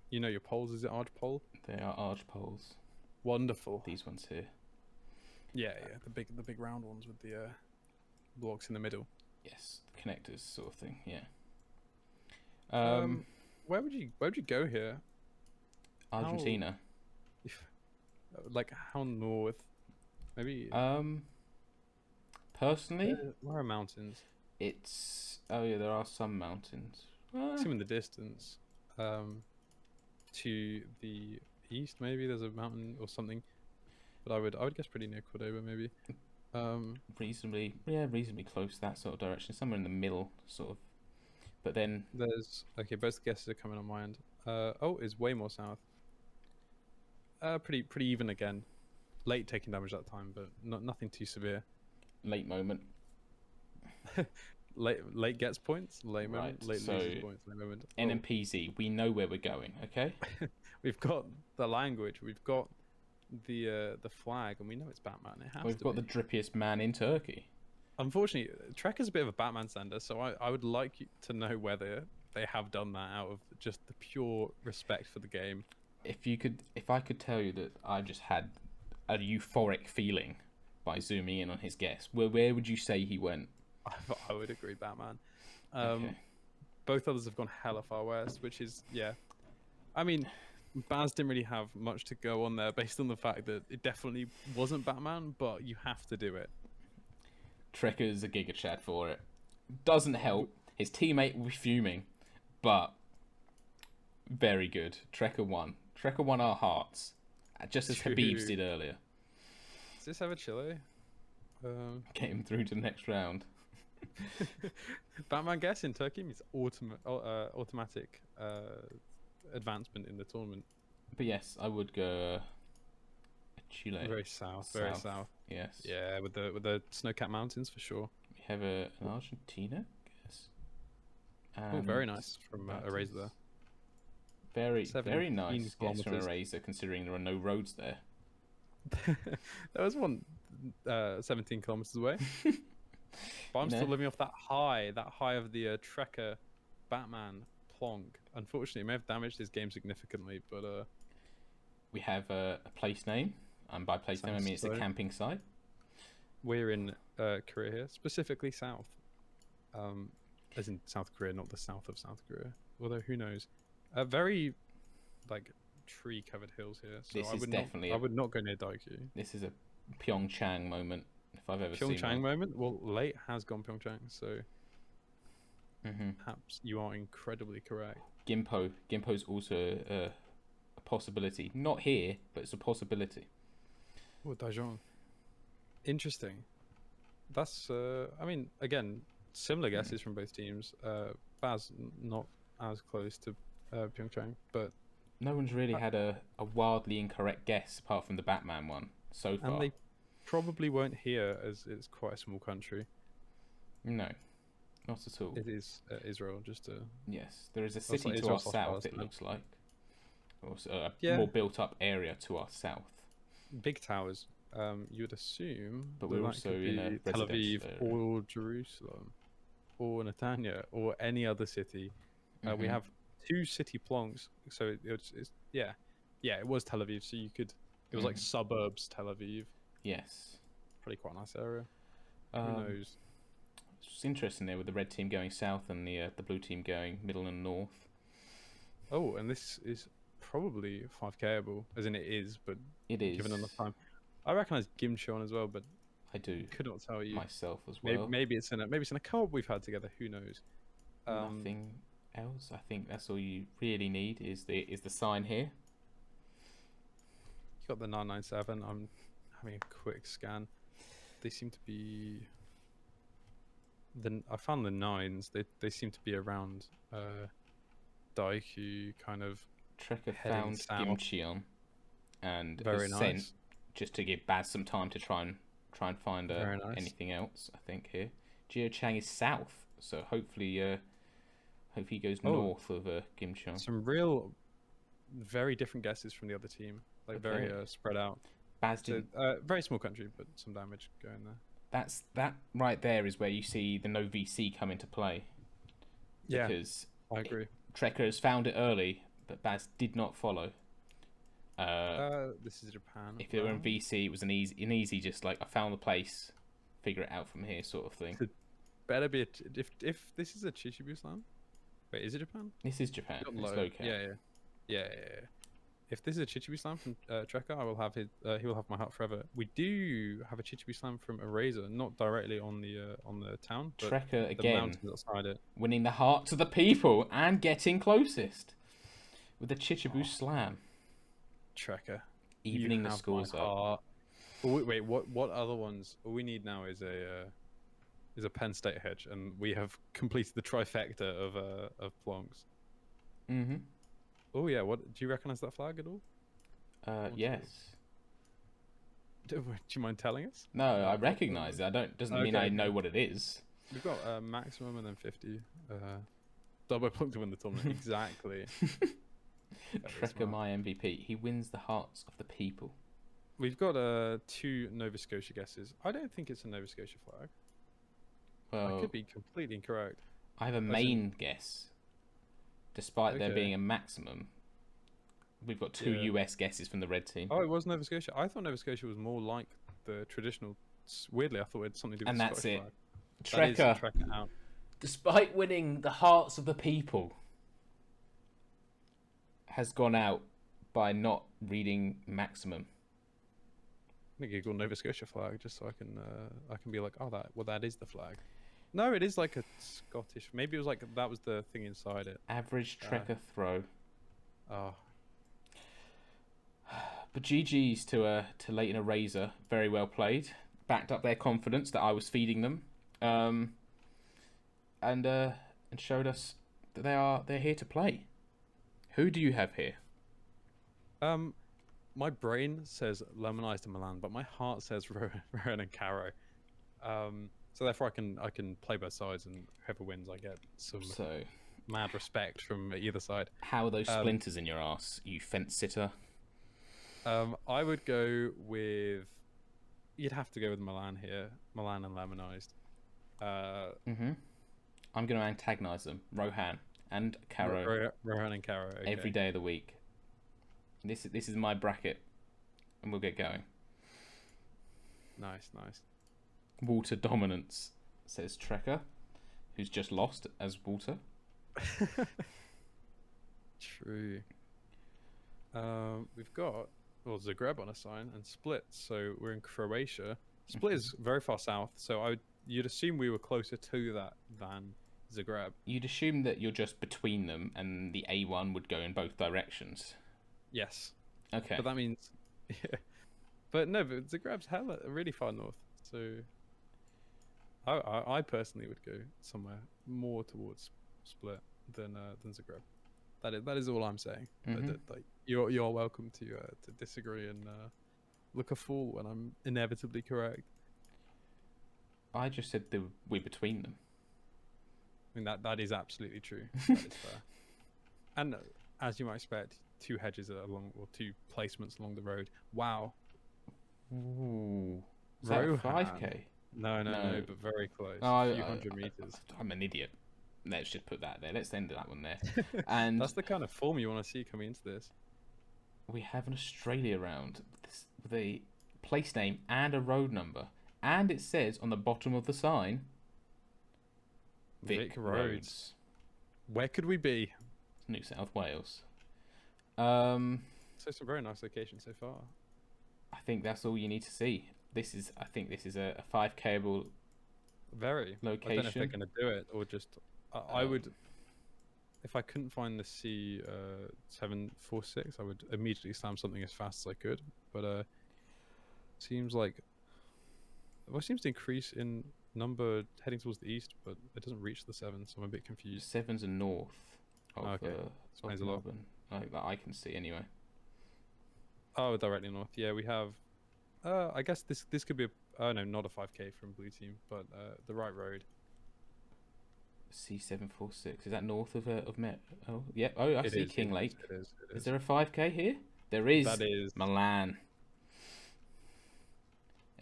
B: You know your poles. Is it arch pole?
A: They are arch poles.
B: Wonderful.
A: These ones here.
B: Yeah. The big round ones with the blocks in the middle.
A: Yes, the connectors sort of thing. Yeah.
B: Where would you go here?
A: Argentina.
B: Like how north? Maybe.
A: Personally,
B: where are mountains?
A: It's there are some mountains.
B: See them in the distance. To the east, maybe there's a mountain or something. But I would guess pretty near Cordoba, maybe.
A: Reasonably close to that sort of direction, somewhere in the middle, sort of. But then
B: there's both guesses are coming on my end. It's way more south. Pretty even again. Late taking damage that time, but nothing too severe.
A: Late moment.
B: late gets points. Late moment.
A: Right,
B: Late loses points. Late moment.
A: NMPZ, we know where we're going. Okay.
B: We've got the language. We've got the flag, and we know it's Batman.
A: We've got the drippiest man in Turkey.
B: Unfortunately, Trek is a bit of a Batman sender, so I would like you to know whether they have done that out of just the pure respect for the game.
A: If I could tell you that I just had a euphoric feeling by zooming in on his guess, where would you say he went?
B: I would agree, Batman.
A: Okay.
B: Both others have gone hella far west, which is I mean, Baz didn't really have much to go on there based on the fact that it definitely wasn't Batman, but you have to do it.
A: Trekker's a Giga Chad for it. Doesn't help. His teammate will be fuming, but very good. Trekker won. Trekker won our hearts, just as Habib's did earlier.
B: Does this have a Chile?
A: Get him through to the next round.
B: Batman guess in Turkey means automatic advancement in the tournament.
A: But yes, I would go Chile.
B: Very south. Very south.
A: Yes.
B: Yeah, with the snow-capped mountains for sure.
A: We have an Argentina guess.
B: Very nice from Eraser there.
A: Very nice guess from Eraser, considering there are no roads there.
B: There was one 17 kilometers away. But I'm still living off that high of the Trekker Batman plonk. Unfortunately, it may have damaged his game significantly, but
A: we have a place name, and by place name I mean it's a camping site.
B: We're in Korea here, specifically south, as in South Korea, not the south of South Korea. Although who knows? Very tree-covered hills here. So I would not go near Daegu.
A: This is a Pyeongchang moment, if I've ever seen one.
B: Pyeongchang moment? Well, Late has gone Pyeongchang, so perhaps you are incredibly correct.
A: Gimpo's also a possibility. Not here, but it's a possibility.
B: Oh, Daejeon. Interesting. That's, I mean, again, similar guesses from both teams. Baz not as close to Pyeongchang, but
A: no one's really had a wildly incorrect guess apart from the Batman one so far.
B: And they probably won't here, as it's quite a small country.
A: No, not at all.
B: It is Israel, just to...
A: Yes, there is a city to our south, it looks like. Also, a more built-up area to our south.
B: big towers. You would assume
A: But
B: that
A: we're
B: that
A: also
B: could
A: in a
B: be Tel Aviv
A: residential area.
B: or Jerusalem or Netanya or any other city. We have 2 city plonks, so it's it was Tel Aviv. So you could it was like suburbs Tel Aviv.
A: Yes.
B: Pretty quite nice area. Who knows?
A: It's interesting there with the red team going south and the blue team going middle and north.
B: Oh, and this is probably 5Kable, as in it is, but
A: It is.
B: given enough time. I recognise Gimcheon as well, but
A: I do
B: could not tell you
A: myself as well.
B: Maybe it's in a co-op we've had together. Who knows?
A: Nothing else. I think that's all you really need is the sign here.
B: You got the 997. I'm having a quick scan. They seem to be. I found the 9s. They seem to be around Daiku, kind of.
A: Trekker
B: heading
A: found
B: south.
A: Gimcheon and
B: Very
A: has sent
B: nice.
A: just to give Baz some time to try and find
B: Very nice.
A: anything else. I think here Geochang is south, so hopefully he goes north of Gimcheon.
B: Some real, very different guesses from the other team. Like very spread out.
A: Baz
B: So,
A: didn't.
B: very small country, but some damage going there.
A: That right there is where you see the no VC come into play.
B: Yeah,
A: Because
B: I agree.
A: Trekker has found it early, but Baz did not follow.
B: This is Japan.
A: If they were in VC, it was an easy just like I found the place, figure it out from here sort of thing.
B: Better be if this is a Chichibu Slam. Wait, is it Japan?
A: This is Japan.
B: Not
A: It's
B: low.
A: low-cap.
B: Yeah. If this is a Chichibu Slam from Trekker, I will have his. He will have my heart forever. We do have a Chichibu Slam from Eraser, not directly on the town, but
A: Trekker
B: the
A: again,
B: mountains outside it.
A: winning the hearts of the people and getting closest with the Chichibu Slam,
B: Trekker,
A: evening
B: you
A: the
B: have
A: scores
B: my
A: up.
B: heart. Oh, wait, what other ones? All we need now is a Penn State hedge, and we have completed the trifecta of plonks.
A: Mm-hmm.
B: Oh yeah, what do you recognize that flag at all?
A: Yes.
B: Do you mind telling us?
A: No, I recognise it. Doesn't mean I
B: Okay.
A: know what it is.
B: We've got maximum and then 50. Double plunk to win the tournament. Exactly. Very
A: Trekker,
B: smart.
A: my MVP. He wins the hearts of the people.
B: We've got 2 Nova Scotia guesses. I don't think it's a Nova Scotia flag. I
A: Well,
B: could be completely incorrect.
A: I have a main guess. Despite there
B: Okay.
A: being a maximum, we've got 2
B: Yeah.
A: US guesses from the red team.
B: Oh, it was Nova Scotia. I thought Nova Scotia was more like the traditional. Weirdly, I thought it had something to do with
A: And
B: the
A: that's
B: Scottish
A: it.
B: flag. That is
A: Trekker,
B: Trekker out.
A: despite winning the hearts of the people, has gone out by not reading maximum.
B: I'm gonna Google Nova Scotia flag just so I can be like, oh, that is the flag. No, it is like a Scottish. Maybe it was like that was the thing inside it.
A: Average Trekker throw.
B: Oh,
A: But GG's to Leighton Eraser. Very well played. Backed up their confidence that I was feeding them, and showed us that they're here to play. Who do you have here?
B: my brain says Lemonized and Milan, but my heart says Rowan and Caro. So therefore, I can play both sides, and whoever wins, I get some
A: So,
B: mad respect from either side.
A: how are those splinters in your ass, you fence sitter?
B: I would go with. You'd have to go with Milan here, Milan and Lemonized.
A: I'm going to antagonize them, Rohan and Caro,
B: Rohan and Caro. Okay.
A: every day of the week. This is my bracket, and we'll get going.
B: Nice.
A: Water dominance, says Trekker, who's just lost as Water.
B: True. We've got Zagreb on a sign and Split, so we're in Croatia. Split is very far south, so you'd assume we were closer to that than Zagreb.
A: You'd assume that you're just between them, and the A1 would go in both directions.
B: Yes,
A: Okay.
B: but that means, yeah. But no, but Zagreb's really far north, so I personally would go somewhere more towards Split than Zagreb. That is all I'm saying. Like you're welcome to disagree and look a fool when I'm inevitably correct.
A: I just said that we're between them.
B: I mean that is absolutely true. That is fair. And as you might expect, 2 hedges along or 2 placements along the road. Wow.
A: Ooh. Is that
B: Rohan.
A: 5k?
B: No, but very close.
A: Oh,
B: A few hundred meters.
A: I'm an idiot. Let's just put that there. Let's end that one there. And
B: that's the kind of form you want to see coming into this.
A: We have an Australia round with a place name and a road number. And it says on the bottom of the sign, Vic Roads.
B: Where could we be?
A: New South Wales.
B: So some very nice locations so far.
A: I think that's all you need to see. I think this is a 5K-able
B: very
A: location.
B: I don't know if they're going to do it or just. I would, if I couldn't find the C746, I would immediately slam something as fast as I could. But seems like, well, it seems to increase in number heading towards the east, but it doesn't reach the 7, so I'm a bit confused.
A: 7's are north of,
B: okay.
A: Of Melbourne, that I can see anyway.
B: Oh, directly north. Yeah, we have. I guess this could be a. No, not a 5K from Blue Team, but the right road.
A: C746. Is that north of Met? Oh, yeah. Oh, I see King Lake.
B: It is.
A: Is there a 5K here? There is.
B: That is
A: Milan.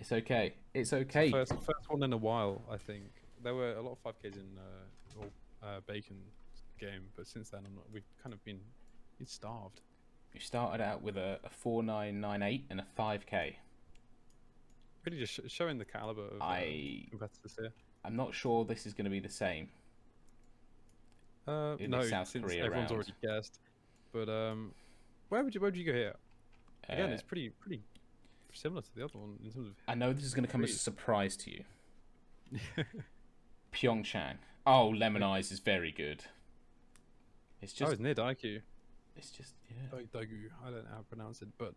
A: It's okay. It's okay.
B: It's the first one in a while, I think. There were a lot of 5Ks in Bacon's game, but since then we've kind of been starved.
A: You started out with a 4998 and a 5K.
B: Really just showing the caliber of competitors here.
A: I'm not sure this is going to be the same.
B: No,
A: South
B: since
A: Korea
B: everyone's already guessed. But where would you go here? Again, it's pretty similar to the other one in terms of.
A: I know this is going to come as a surprise to you. Pyeongchang. Oh, Lemon Eyes is very good. It's just.
B: Oh, it's near Daegu.
A: It's just
B: Daegu. I don't know how to pronounce it, but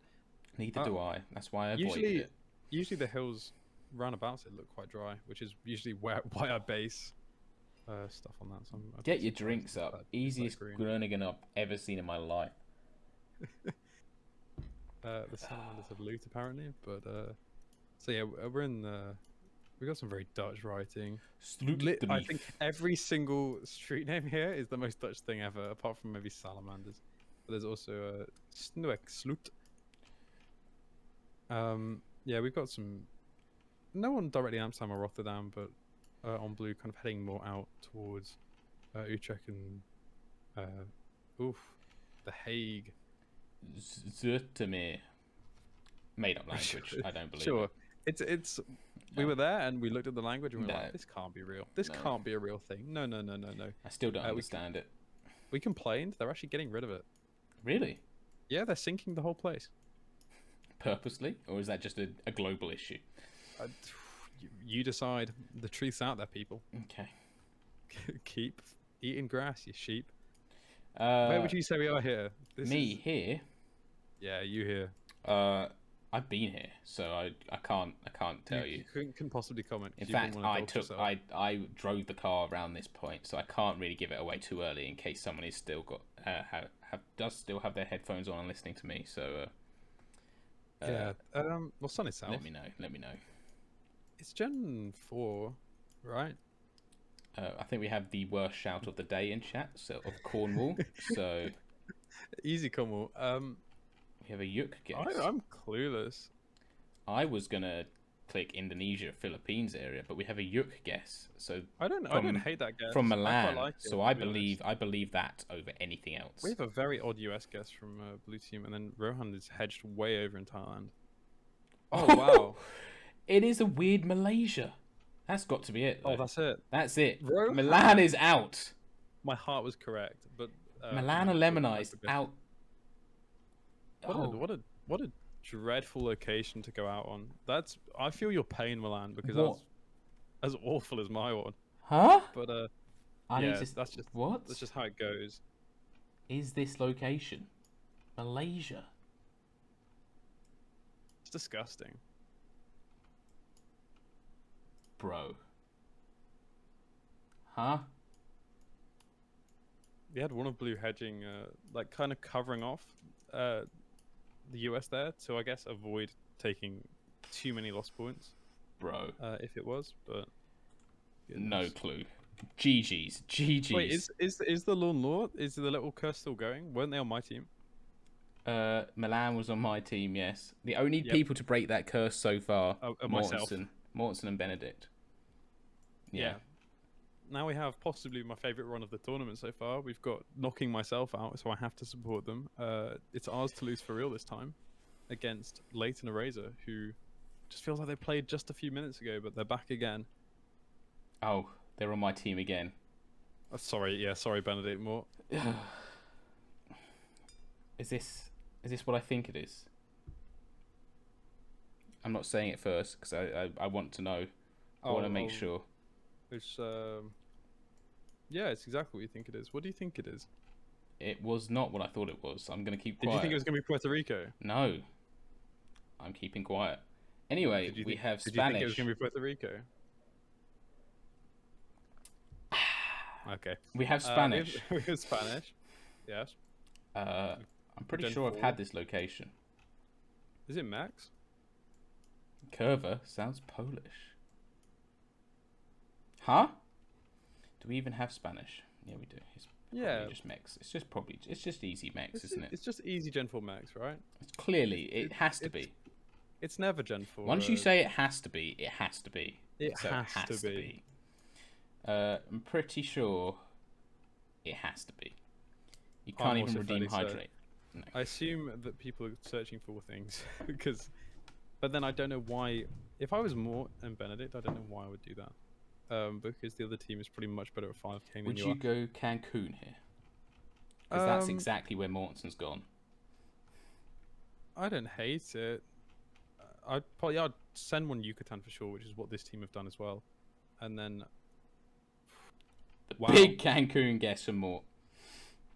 A: neither do I. That's why I avoided it.
B: Usually the hills roundabouts it look quite dry, which is usually why I base stuff on that. So
A: get your drinks up. Easiest Groningen I've ever seen in my life.
B: The salamanders of loot apparently, but so yeah, we're in. We got some very Dutch writing. I think every single street name here is the most Dutch thing ever, apart from maybe salamanders. But there's also Snoeksloot. Yeah, we've got some. No one directly Amsterdam or Rotterdam, but on blue, kind of heading more out towards Utrecht and The Hague.
A: Zoetermeer. Made up language. I don't believe.
B: Sure, it's. No. We were there and we looked at the language and we were like, "This can't be real. This can't be a real thing. No."
A: I still don't understand it.
B: We complained. They're actually getting rid of it.
A: Really?
B: Yeah, they're sinking the whole place.
A: Purposely, or is that just a global issue?
B: You decide. The truth's out there, people.
A: Okay.
B: Keep eating grass, you sheep. Where would you say we are here?
A: Here?
B: Yeah, you here.
A: I've been here, so I can't tell you.
B: You couldn't possibly comment.
A: In fact, I drove the car around this point, so I can't really give it away too early in case someone is still got does still have their headphones on and listening to me. So
B: yeah. Well, sun is south.
A: Let me know.
B: It's Gen 4, right?
A: I think we have the worst shout of the day in chat, so of Cornwall. So
B: easy Cornwall.
A: We have a Yuk guess.
B: I'm clueless.
A: I was gonna click Indonesia, Philippines area, but we have a Yuk guess. So
B: I don't hate that guess
A: from Milan. I believe that over anything else.
B: We have a very odd US guess from Blue Team, and then Rohan is hedged way over in Thailand. Oh wow!
A: It is a weird Malaysia. That's got to be it. Though.
B: Oh, that's it.
A: That's it. Milan is out.
B: My heart was correct, but
A: Milan and Lemon Eyes out.
B: What a dreadful location to go out on. I feel your pain, Milan, because that's as awful as my one.
A: Huh?
B: But that's just how it goes.
A: Is this location Malaysia?
B: It's disgusting.
A: Bro. Huh?
B: We had one of blue hedging, like kind of covering off the US there to, I guess, avoid taking too many lost points.
A: Bro.
B: If it was, but
A: goodness. No clue. GG's.
B: Wait, is the Lorne Law, is the little curse still going? Weren't they on my team?
A: Milan was on my team, yes. The only people to break that curse so far,
B: myself.
A: Mortensen and Benedict.
B: Yeah. Now we have possibly my favourite run of the tournament so far. We've got knocking myself out, so I have to support them. It's ours to lose for real this time against Leighton Eraser, who just feels like they played just a few minutes ago, but they're back again.
A: Oh, they're on my team again.
B: Sorry, Benedict Mort.
A: Is this what I think it is? I'm not saying it first because I want to know. I want to make sure.
B: It's it's exactly what you think it is. What do you think it is?
A: It was not what I thought it was. I'm going to keep quiet.
B: Did you think it was going to be Puerto Rico?
A: No. I'm keeping quiet. Anyway, we have Spanish.
B: Did you think it was going to be Puerto Rico? Okay.
A: We have Spanish.
B: We have Spanish. Yes.
A: I'm pretty sure I've had this location.
B: Is it Max?
A: Curva sounds Polish. Huh? Do we even have Spanish? Yeah, we do. It's just Mex. It's just easy Mex, isn't it?
B: It's just easy Gen 4 Mex, right?
A: It's clearly it has to be.
B: It's never Gen 4.
A: Once you say it has to be, it has to be.
B: It has to be.
A: I'm pretty sure it has to be. You can't even redeem hydrate. No.
B: I assume that people are searching for things but then I don't know why. If I was Mort and Benedict, I don't know why I would do that. Because the other team is pretty much better at 5k than
A: Would you go Cancun here? Because that's exactly where Mortensen's gone.
B: I don't hate it. I'd send one Yucatan for sure, which is what this team have done as well. And then
A: big Cancun guess from Mort.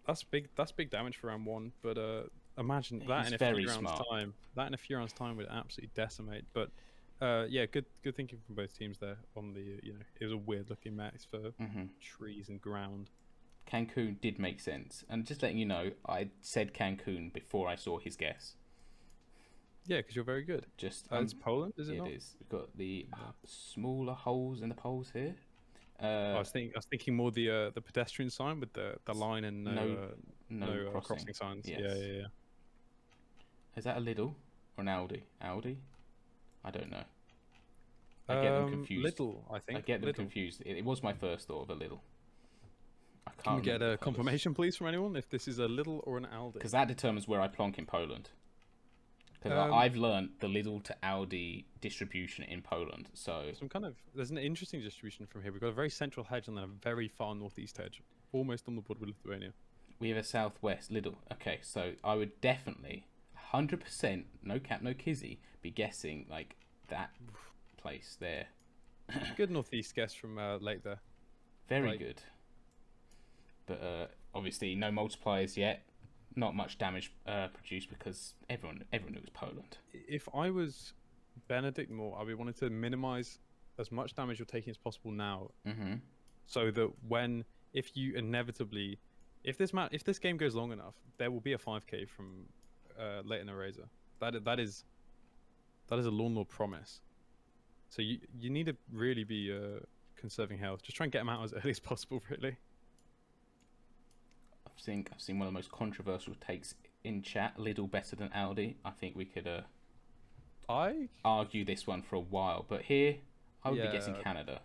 B: That's big damage for round 1, but imagine that in a few rounds time. That in a few rounds time would absolutely decimate. But good thinking from both teams there. On the it was a weird looking max for trees and ground.
A: Cancun did make sense, and just letting you know, I said Cancun before I saw his guess.
B: Yeah, because you're very good. It's Poland, is it not?
A: It is. We've got the smaller holes in the poles here.
B: I was thinking more the pedestrian sign with the line and no crossing signs. Yes. Yeah.
A: Is that a Lidl or an Aldi? Aldi? I don't know. I get them confused.
B: Lidl, I think.
A: I get them confused. It was my first thought of a Lidl. I can't.
B: Can we get a confirmation, please, from anyone if this is a Lidl or an Aldi?
A: Because that determines where I plonk in Poland. Because I've learned the Lidl to Aldi distribution in Poland. So
B: there's an interesting distribution from here. We've got a very central hedge and then a very far northeast hedge, almost on the border with Lithuania.
A: We have a southwest Lidl. Okay, so I would definitely 100%, no cap, no kizzy, be guessing like that place there.
B: Good northeast guess from Lake there.
A: Very good. But obviously no multipliers yet. Not much damage produced because everyone knew it was Poland.
B: If I was Benedict Moore, I'd be wanting to minimize as much damage you're taking as possible now, so that if this game goes long enough, there will be a 5k from Leighton Eraser. That is a lawnmower promise. So you need to really be conserving health. Just try and get them out as early as possible, really.
A: I've seen one of the most controversial takes in chat. Lidl better than Aldi. I think we could argue this one for a while, but here I would be guessing Canada.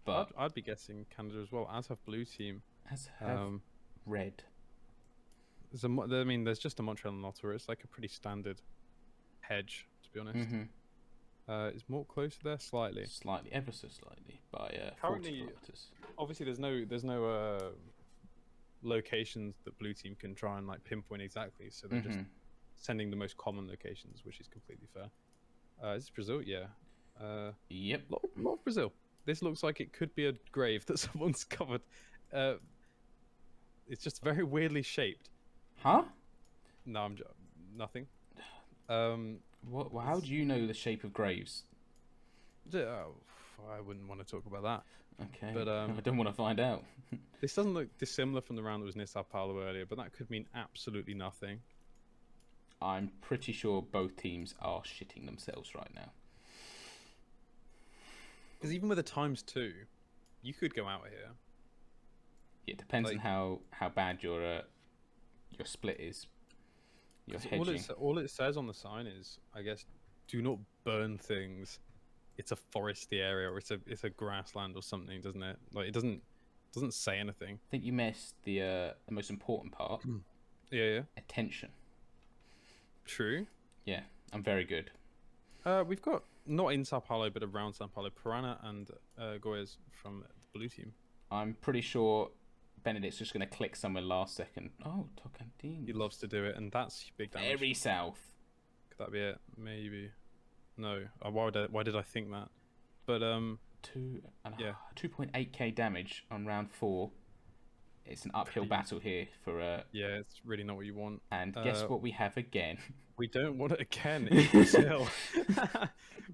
A: But
B: I'd be guessing Canada as well, as have Blue Team.
A: As have Red.
B: There's just a Montreal and Ottawa. It's like a pretty standard hedge, to be honest. Is Mort closer there? Slightly,
A: ever so slightly by 40 kilometers.
B: Obviously, there's no locations that Blue Team can try and like pinpoint exactly, so they're just sending the most common locations, which is completely fair. Is this Brazil? Yeah.
A: Yep.
B: Lot of Brazil. This looks like it could be a grave that someone's covered. It's just very weirdly shaped.
A: Huh?
B: No, nothing.
A: What? Well, how do you know the shape of graves?
B: I wouldn't want to talk about that.
A: Okay,
B: but
A: I don't want to find out.
B: This doesn't look dissimilar from the round that was near Sao Paulo earlier, but that could mean absolutely nothing.
A: I'm pretty sure both teams are shitting themselves right now.
B: Because even with a ×2, you could go out here.
A: It depends on how bad your split is. You're
B: 'Cause
A: hedging.
B: all it says on the sign is, I guess, do not burn things. It's a foresty area, or it's a grassland or something, doesn't it? Like it doesn't say anything.
A: I think you missed the most important part.
B: Yeah.
A: Attention.
B: True.
A: Yeah, I'm very good.
B: We've got not in Sao Paulo, but around Sao Paulo, Piranha and Goyas from the blue team.
A: I'm pretty sure Benedict's just going to click somewhere last second. Oh, Tocantins.
B: He loves to do it, and that's big damage.
A: Very south.
B: Could that be it? Maybe. No. Why did I think that? But
A: 2.8k damage on round 4. It's an uphill battle here for
B: yeah, it's really not what you want.
A: And guess what we have again?
B: We don't want it again in Brazil.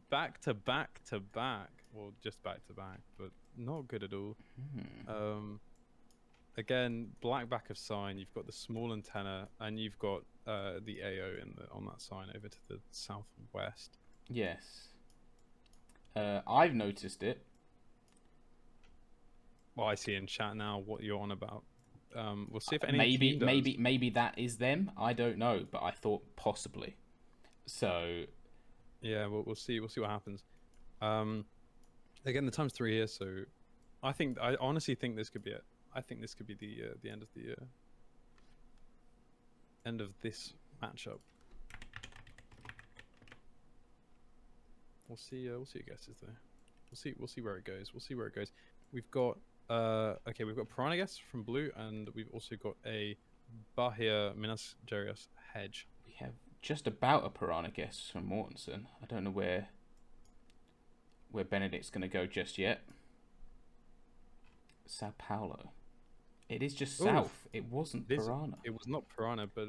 B: Back to back to back. Well, just back to back, but not good at all. Again, black back of sign. You've got the small antenna, and you've got the AO on that sign over to the southwest.
A: Yes. I've noticed it.
B: Well, I see in chat now what you're on about. We'll see if any team does.
A: maybe that is them. I don't know, but I thought possibly. So
B: yeah, we'll see. We'll see what happens. Again, the time's 3 here, so I honestly think this could be it. I think this could be the end of the end of this matchup. We'll see. We'll see your guesses though. We'll see where it goes. We'll see where it goes. We've got okay. We've got Piranha guess from blue, and we've also got a Bahia Minas Gerais hedge.
A: We have just about a Piranha guess from Mortensen. I don't know where Benedict's going to go just yet. Sao Paulo. It is just south. It wasn't Piranha.
B: It was not Piranha, but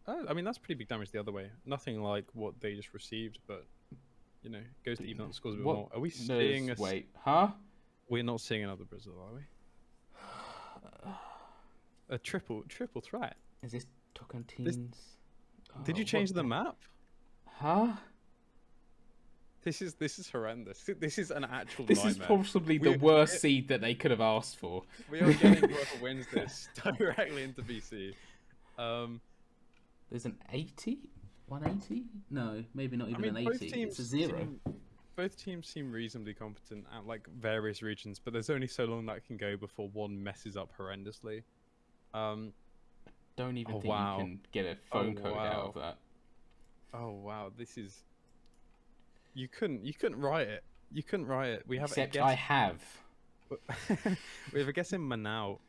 B: I mean that's pretty big damage the other way. Nothing like what they just received, but you know, goes to even up the scores a bit more. Are we seeing We're not seeing another Brazil, are we? A triple threat.
A: Is this Tocantins?
B: Did you change the map?
A: Huh?
B: This is horrendous. This is an actual
A: This
B: nightmare.
A: is possibly the worst seed that they could have asked for.
B: We are getting whoever wins this directly into BC.
A: There's an 80? 180? No, maybe not even an 80. It's a 0.
B: Both teams seem reasonably competent at like various regions, but there's only so long that can go before one messes up horrendously.
A: Don't even think you can get a phone code out of that.
B: Oh wow, this is. You couldn't write it. You couldn't write it. We have.
A: Except I have.
B: We have a guess in Manaus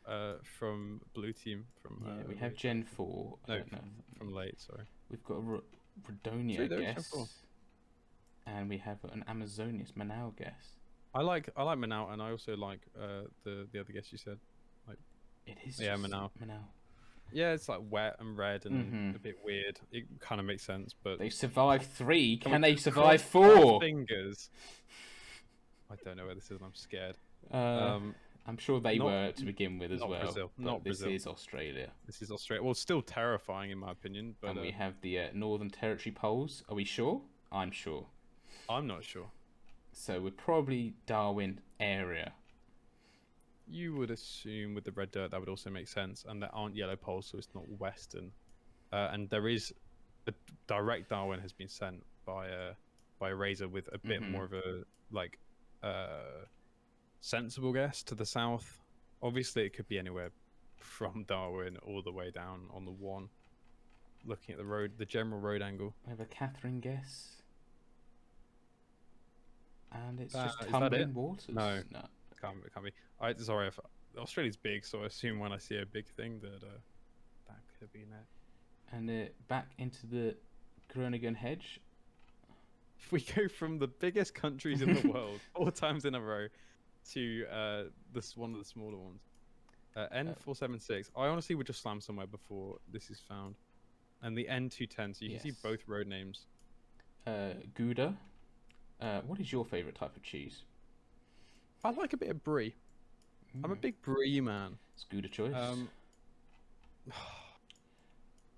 B: from blue team. From
A: we have Gen 4.
B: No, from late. Sorry.
A: We've got a Rodonia guess, and we have an Amazonias Manaus guess.
B: I like Manaus, and I also like the other guess you said. Like
A: it is.
B: Yeah, Manaus. Yeah, it's like wet and red and a bit weird. It kind of makes sense, but
A: they survived 3. Can they survive 4?
B: Fingers. I don't know where this is, and I'm scared.
A: I'm sure they were to begin with as well.
B: Brazil.
A: Not Brazil. This is Australia.
B: This is Australia. Well, still terrifying in my opinion. But
A: and we have the Northern Territory Poles. Are we sure? I'm sure.
B: I'm not sure.
A: So we're probably Darwin area.
B: You would assume with the red dirt that would also make sense, and there aren't yellow poles, so it's not western. And there is a direct Darwin has been sent by a Razor with a bit more of a like sensible guess to the south. Obviously, it could be anywhere from Darwin all the way down on the 1. Looking at the road, the general road angle.
A: I have a Catherine guess, and it's just tumbling waters.
B: No. It can't be. Sorry, Australia's big, so I assume when I see a big thing that that could be it.
A: And back into the Groningen hedge.
B: If we go from the biggest countries in the world 4 times in a row to this one of the smaller ones, N476. I honestly would just slam somewhere before this is found, and the N210. So you can see both road names.
A: Gouda. What is your favourite type of cheese?
B: I like a bit of brie. I'm a big brie man.
A: It's Gouda choice.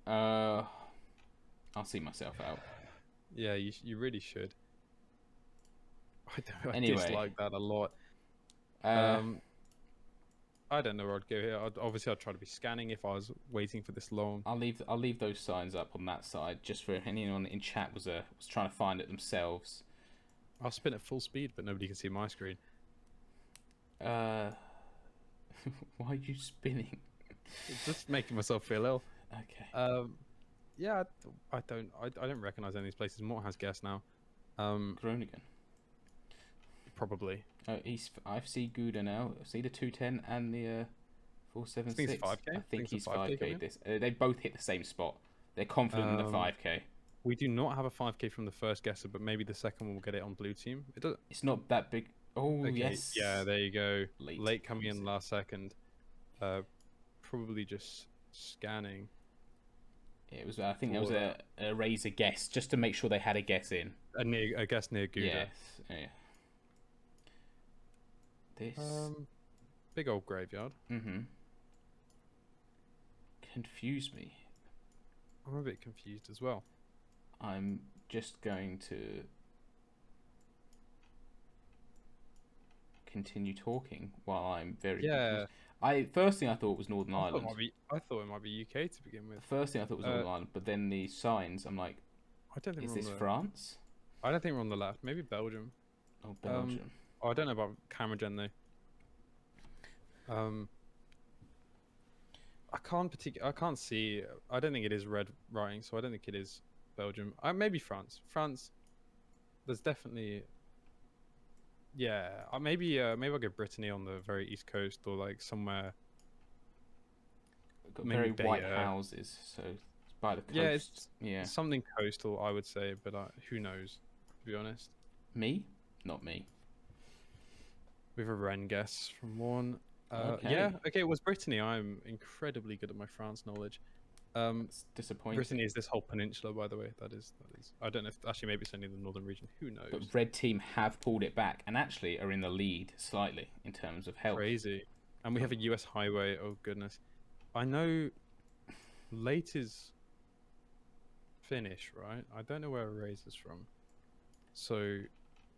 A: I'll see myself out.
B: Yeah, you really should. I
A: Anyway.
B: dislike that a lot. I don't know where I'd go here. Obviously, I'd try to be scanning if I was waiting for this long.
A: I'll leave those signs up on that side just for anyone in chat was trying to find it themselves.
B: I'll spin at full speed, but nobody can see my screen.
A: Why are you spinning?
B: Just making myself feel ill.
A: Okay.
B: Yeah, I don't recognize any of these places. Mort has guessed now.
A: Groningen.
B: Probably.
A: Oh, I see Gouda now. I see the 210 and the 476.
B: I think it's 5K.
A: I think he's 5K
B: coming.
A: this. They both hit the same spot. They're confident in the 5K.
B: We do not have a 5K from the first guesser, but maybe the second one will get it on blue team. It does.
A: It's not that big. Oh,
B: Okay,
A: yes.
B: yeah, there you go.
A: Late
B: coming in last second. Probably just scanning.
A: It was. I think there was a razor guess just to make sure they had a guess in.
B: A guess near Gouda.
A: Yes. Yeah. This.
B: Big old graveyard.
A: Confuse me.
B: I'm a bit confused as well.
A: I'm just going to continue talking while I'm very confused. First thing I thought was Northern Ireland.
B: I thought it might be UK to begin with.
A: The first thing I thought was Northern Ireland, but then the signs, I'm like,
B: I don't think
A: is this France?
B: I don't think we're on the left. Maybe Belgium.
A: Oh, Belgium.
B: I don't know about camera gen though. I can't see. I don't think it is red writing, so I don't think it is Belgium. Maybe France. France. There's definitely. Yeah, maybe I'll go Brittany on the very east coast or like somewhere.
A: Got very white houses, so it's by the coast.
B: Yeah, something coastal, I would say, but who knows? To be honest.
A: Me? Not me.
B: We have a Ren guess from one.
A: Okay.
B: Yeah, okay, it was Brittany. I'm incredibly good at my France knowledge.
A: It's disappointing.
B: Brittany is this whole peninsula, by the way. That is. I don't know if actually maybe it's only the northern region. Who knows?
A: But red team have pulled it back and actually are in the lead slightly in terms of health.
B: Crazy. And we have a US highway. Oh goodness. I know. Late is Finnish, right? I don't know where Raze is from. So,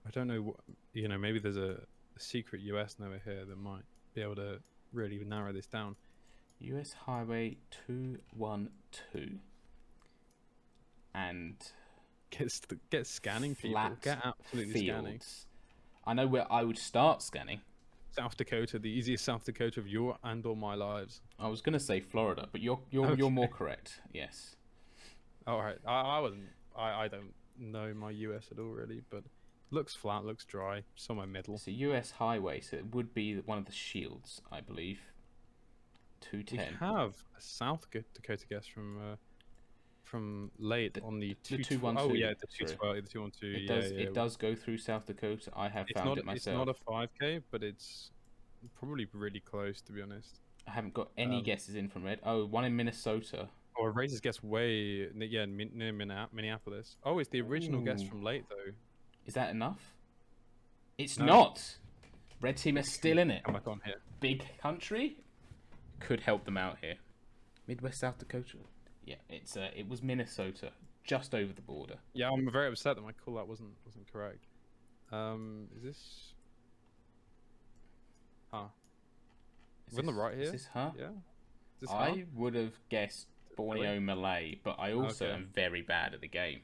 B: I don't know. Maybe there's a secret US number here that might be able to really narrow this down.
A: US Highway 212 and
B: get scanning people. Get absolutely
A: fields.
B: Scanning.
A: I know where I would start scanning.
B: South Dakota, the easiest South Dakota of your and or my lives.
A: I was gonna say Florida, but you're more correct. Yes.
B: All right. I don't know my US at all really, but looks flat, looks dry, somewhere middle.
A: It's a US highway, so it would be one of the shields, I believe. 210.
B: We have a South Dakota guess from late on the
A: 212.
B: Oh yeah, the 212.
A: It does go through South Dakota. I have found it myself.
B: It's not a 5K, but it's probably really close to be honest.
A: I haven't got any guesses in from red. Oh, one in Minnesota.
B: Oh, Razor's guess way near Minneapolis. Oh, it's the original guess from late though.
A: Is that enough? It's not. Red team is still in it.
B: Come back on here.
A: Big country could help them out here. Midwest South Dakota. Yeah, it was Minnesota, just over the border.
B: Yeah, I'm very upset that my call out wasn't correct. Is this? We're on the right here.
A: Is this huh?
B: Yeah. Is this
A: I would have guessed Borneo Malay, but I also am very bad at the game.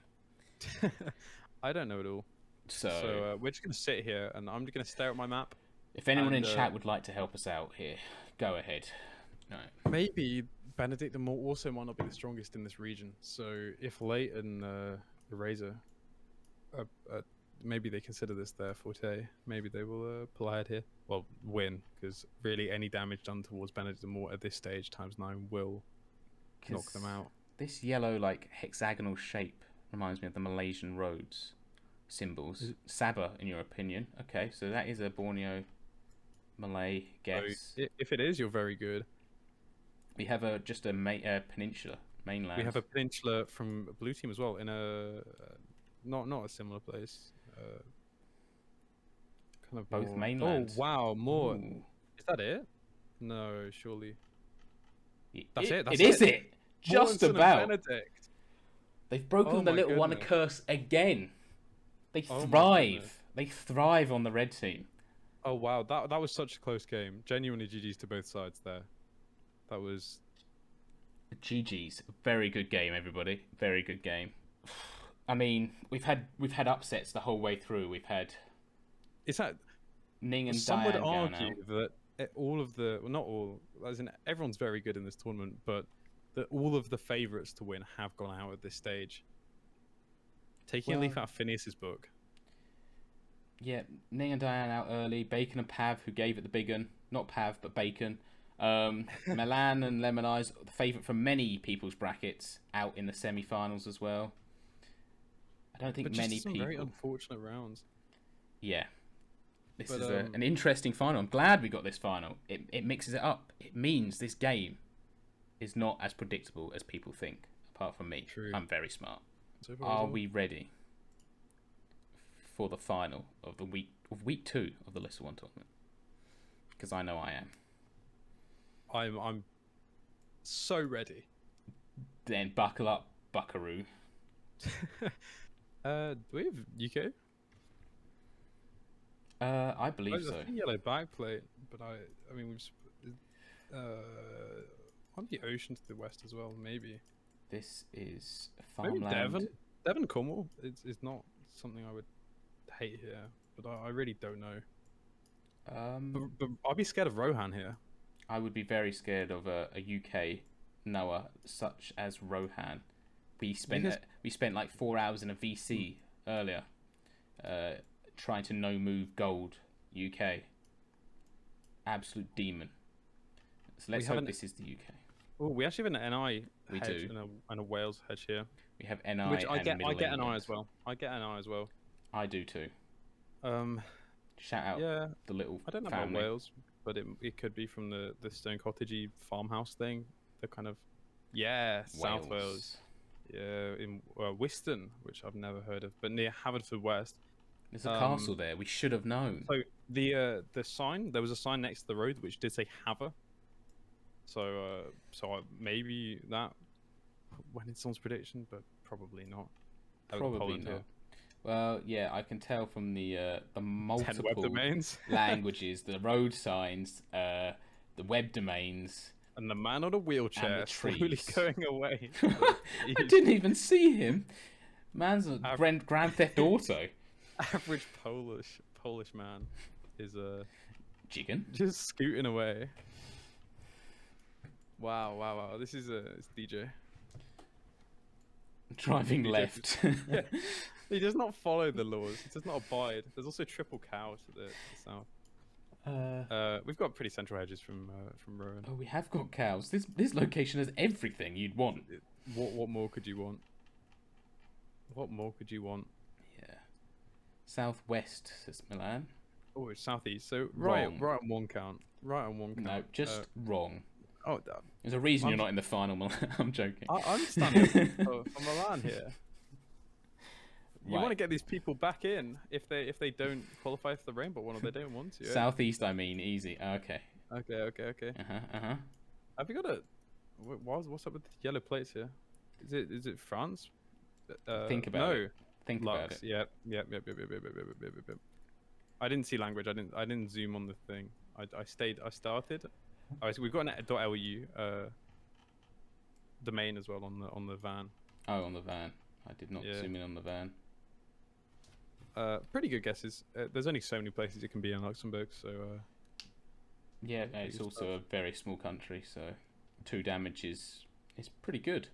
B: I don't know it all. So we're just gonna sit here, and I'm just gonna stare at my map.
A: If anyone in chat would like to help us out here, go ahead. No.
B: Maybe Benedict the Mort also might not be the strongest in this region. So if Late and the Razor, maybe they consider this their forte. Maybe they will pull ahead here. Well, win, because really any damage done towards Benedict the Mort at this stage ×9 will knock them out.
A: This yellow hexagonal shape reminds me of the Malaysian roads symbols. Sabah, in your opinion? Okay, so that is a Borneo Malay guess.
B: So if it is, you're very good.
A: We have just a peninsula, mainland.
B: We have a peninsula from blue team as well in a not a similar place. Kind of
A: both
B: more...
A: mainlands.
B: Oh wow, more.
A: Ooh.
B: Is that it? No, surely.
A: That's it.
B: That's
A: it is it. Just about.
B: Benedict.
A: They've broken the little one curse again. They thrive. They thrive on the red team.
B: Oh wow, that was such a close game. Genuinely, GG's to both sides there. That was
A: GG's. Very good game, everybody. Very good game. I mean, we've had upsets the whole way through. We've had.
B: It's that.
A: Ning and
B: Some
A: Diane
B: would argue
A: now.
B: that all of the, well, not all, as in everyone's very good in this tournament, but that all of the favourites to win have gone out at this stage. Taking a leaf out of Phineas's book.
A: Yeah, Ning and Diane out early. Bacon and Pav, who gave it the big un. Not Pav, but Bacon. Milan and Lemon Eyes, the favourite from many people's brackets, out in the semi-finals as well. I don't think
B: but
A: many
B: just some
A: people.
B: Very unfortunate rounds.
A: Yeah. This is an interesting final. I'm glad we got this final. It mixes it up. It means this game is not as predictable as people think, apart from me.
B: True.
A: I'm very smart. Are we ready for the final of week 2 of the Lissa 1 tournament? Because I know I am.
B: I'm so ready.
A: Then buckle up, buckaroo.
B: Do we have UK?
A: I believe so.
B: Yellow backplate, but I mean we've on the ocean to the west as well, maybe.
A: This is farmland.
B: Maybe Devon Cornwall is not something I would hate here, but I really don't know. But I'd be scared of Rohan here.
A: I would be very scared of a UK Noah such as Rohan. We spent like 4 hours in a VC earlier, trying to no move gold UK. Absolute demon. So let's hope this is the UK.
B: Oh, we actually have an NI hedge
A: do.
B: and a Wales hedge here.
A: We have NI
B: Which I get
A: Middle
B: an
A: England.
B: NI as well. I get an NI as well.
A: I do too. Shout out the little
B: I don't know
A: family.
B: about Wales, but it could be from the Stone Cottagey farmhouse thing. The kind of South Wales. Yeah, in Whiston, which I've never heard of, but near Haverfordwest.
A: There's a castle there. We should have known.
B: So the sign, there was a sign next to the road which did say Haver. So maybe that went in someone's prediction, but probably not.
A: Probably not. Well, yeah, I can tell from the multiple
B: web domains.
A: languages, the road signs, the web domains,
B: and the man on a wheelchair slowly going away.
A: I didn't even see him. Man's a Grand Theft Auto.
B: Average Polish man is
A: chicken
B: just scooting away. Wow! This is it's DJ
A: driving left.
B: Yeah. He does not follow the laws. He does not abide. There's also triple cow to the south. We've got pretty central hedges from Rowan.
A: Oh, we have got cows. This location has everything you'd want.
B: What more could you want? What more could you want?
A: Yeah. Southwest, says Milan.
B: Oh, it's southeast. So right on one count. Right on one count.
A: No, just wrong.
B: Oh,
A: there's a reason you're not in the final, Milan. I'm joking.
B: I'm standing for Milan here. You want to get these people back in if they don't qualify for the rainbow one or they don't want to.
A: Southeast, I mean, easy. Okay.
B: Okay. Have you got a? What's up with the yellow plates here? Is it France?
A: Think about it. Think
B: Lux.
A: about it.
B: Yep. I didn't see language. I didn't zoom on the thing. I started. Oh, so we've got an .lu domain as well on the van.
A: Oh, on the van. I did not zoom in on the van.
B: Pretty good guesses. There's only so many places it can be in Luxembourg, so.
A: Yeah, it's also a very small country, so 2 damage is pretty good.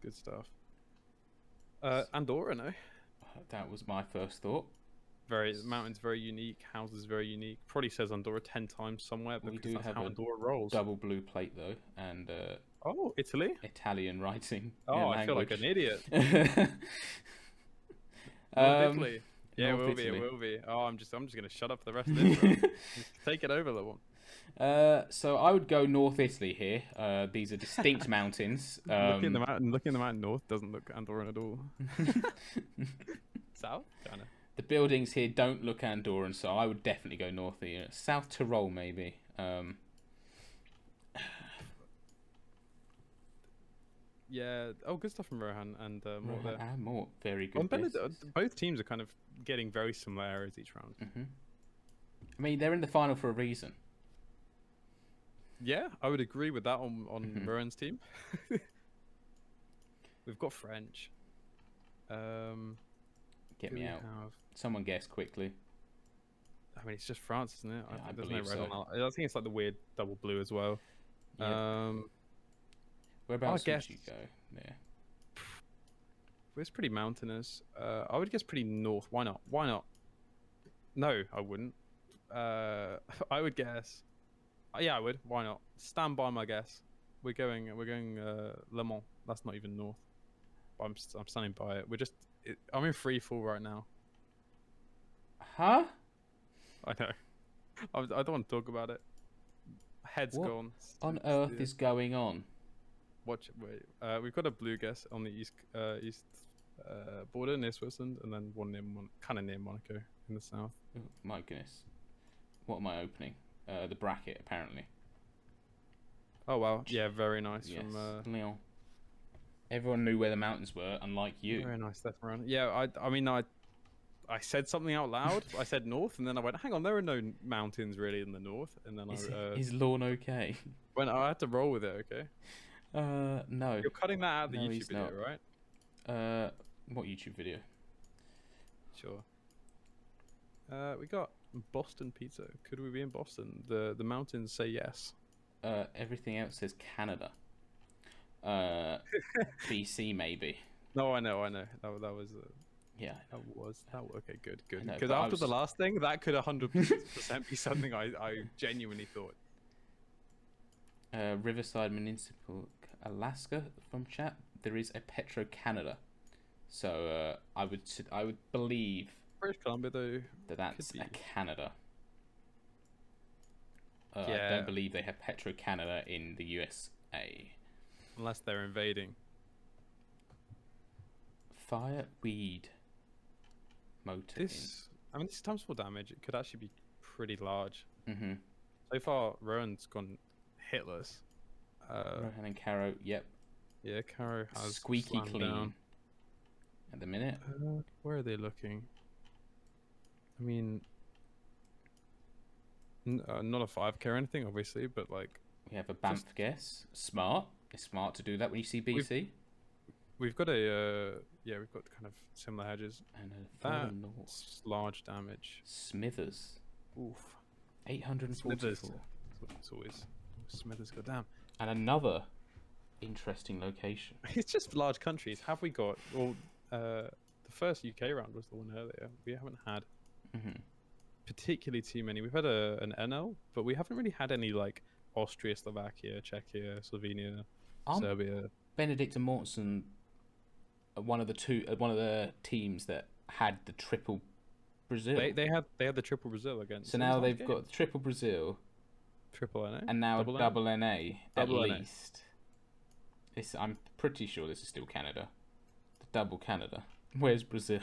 B: Good stuff. Andorra, no?
A: That was my first thought.
B: Mountains very unique, houses very unique. Probably says Andorra 10 times somewhere, but
A: we do have
B: how Andorra rolls.
A: Double blue plate though, and
B: oh, Italy?
A: Italian writing.
B: Oh, I feel like an idiot. Italy. Yeah, it will be. Oh, I'm just gonna shut up for the rest of it. Take it over, that one.
A: So I would go North Italy here. These are distinct mountains.
B: Looking at the mountain north doesn't look Andorran at all. South, kind of.
A: The buildings here don't look Andorran, so I would definitely go north here. South Tyrol, maybe.
B: Yeah. Oh, good stuff from Rohan and Mort
A: Rohan
B: there.
A: and Mort, very
B: On
A: good guesses.
B: both teams are kind of getting very similar areas each round.
A: I mean, they're in the final for a reason.
B: Yeah, I would agree with that on Rohan's team. We've got French.
A: Get me out. Someone guess quickly.
B: I mean, it's just France, isn't it?
A: Yeah, I
B: there's
A: believe
B: no red
A: so.
B: on that. I think it's like the weird double blue as well.
A: Yep. Whereabouts would you go? Yeah.
B: It's pretty mountainous. I would guess pretty north. Why not? Why not? No, I wouldn't. I would guess. Yeah, I would. Why not? Stand by my guess. We're going Le Mans. That's not even north. I'm standing by it. I'm in free fall right now.
A: Huh?
B: I know. I don't want to talk about it. Head's
A: What
B: gone.
A: on earth is going on?
B: Wait. We've got a blue guess on the east border near Switzerland, and then one kind of near Monaco in the south.
A: Oh, my goodness. What am I opening? The bracket, apparently.
B: Oh wow. Yeah, very nice.
A: Yes,
B: From
A: Lyon. Everyone knew where the mountains were, unlike you.
B: Very nice stuff around. Yeah, I mean, I said something out loud. I said north, and then I went, hang on, there are no mountains really in the north. And then
A: is Lorne okay?
B: When I had to roll with it, okay?
A: No.
B: You're cutting that out of the
A: No,
B: YouTube
A: he's
B: video,
A: not.
B: right?
A: What YouTube video?
B: Sure. We got Boston pizza. Could we be in Boston? The mountains say yes.
A: Everything else says Canada. BC maybe.
B: No, I know. That was.
A: Yeah.
B: Okay. Good.
A: know,
B: Because
A: but
B: after the last thing, that could 100% be something I genuinely thought.
A: Riverside Municipal, Alaska, from chat. There is a Petro Canada, so I would believe
B: British Columbia though.
A: that's a Canada.
B: Yeah.
A: I don't believe they have Petro Canada in the USA.
B: Unless they're invading.
A: Fireweed motor.
B: I mean, this times 4 damage. It could actually be pretty large.
A: Mm-hmm.
B: So far, Rowan's gone hitless.
A: Rohan and Caro, yep.
B: Yeah, Caro has
A: squeaky
B: slammed
A: clean
B: down.
A: at the minute.
B: Where are they looking? I mean, not a 5k or anything, obviously, but like
A: We have a Banff guess. Smart. It's smart to do that when you see BC.
B: we've got we've got kind of similar hedges.
A: And further north.
B: That's large damage.
A: Smithers.
B: Oof.
A: 844.
B: It's always Smithers go down.
A: And another interesting location.
B: It's just large countries. Have we got? Well, the first UK round was the one earlier. We haven't had particularly too many. We've had an NL, but we haven't really had any like Austria, Slovakia, Czechia, Slovenia, Serbia.
A: Benedict and Mortensen are one of the teams that had the triple Brazil.
B: They had the triple Brazil against.
A: So now they've got triple Brazil.
B: Triple NA?
A: And now double NA at
B: Double NA.
A: least. I'm pretty sure this is still Canada. The double Canada. Where's Brazil?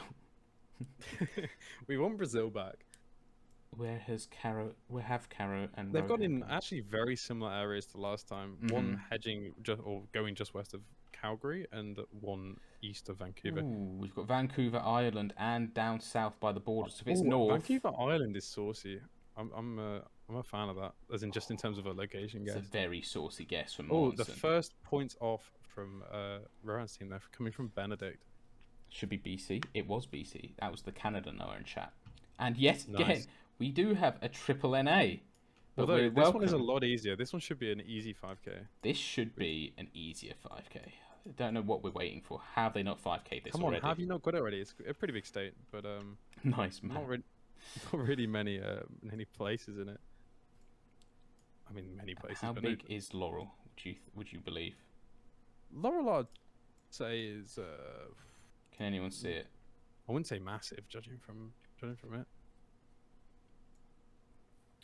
B: We want Brazil back.
A: Where have Caro and
B: They've
A: Rohan
B: gone in
A: gone?
B: actually very similar areas to last time. One hedging going just west of Calgary, and one east of Vancouver.
A: Ooh, we've got Vancouver, Ireland, and down south by the border. So if it's north,
B: Vancouver Island is saucy. I'm a fan of that. As in just in terms of a location guess.
A: it's a very saucy guess from
B: Oh,
A: Mortensen.
B: the first points off from Rohan's team there, coming from Benedict.
A: Should be BC. It was BC. That was the Canada Noah in chat. And yet again,
B: Nice.
A: we do have a triple NA. But
B: Although
A: we're
B: this one is a
A: welcome.
B: lot easier. This one should be an easy 5k.
A: This should be an easier 5k. I don't know what we're waiting for. How have they not 5k this
B: Come on,
A: already?
B: have you not got it already? It's a pretty big state, but
A: Nice, man.
B: not really many places in it. I mean, many places.
A: How
B: but
A: big is Laurel? Would you believe?
B: Laurel, I'd say is.
A: Can anyone see it?
B: I wouldn't say massive, judging from it.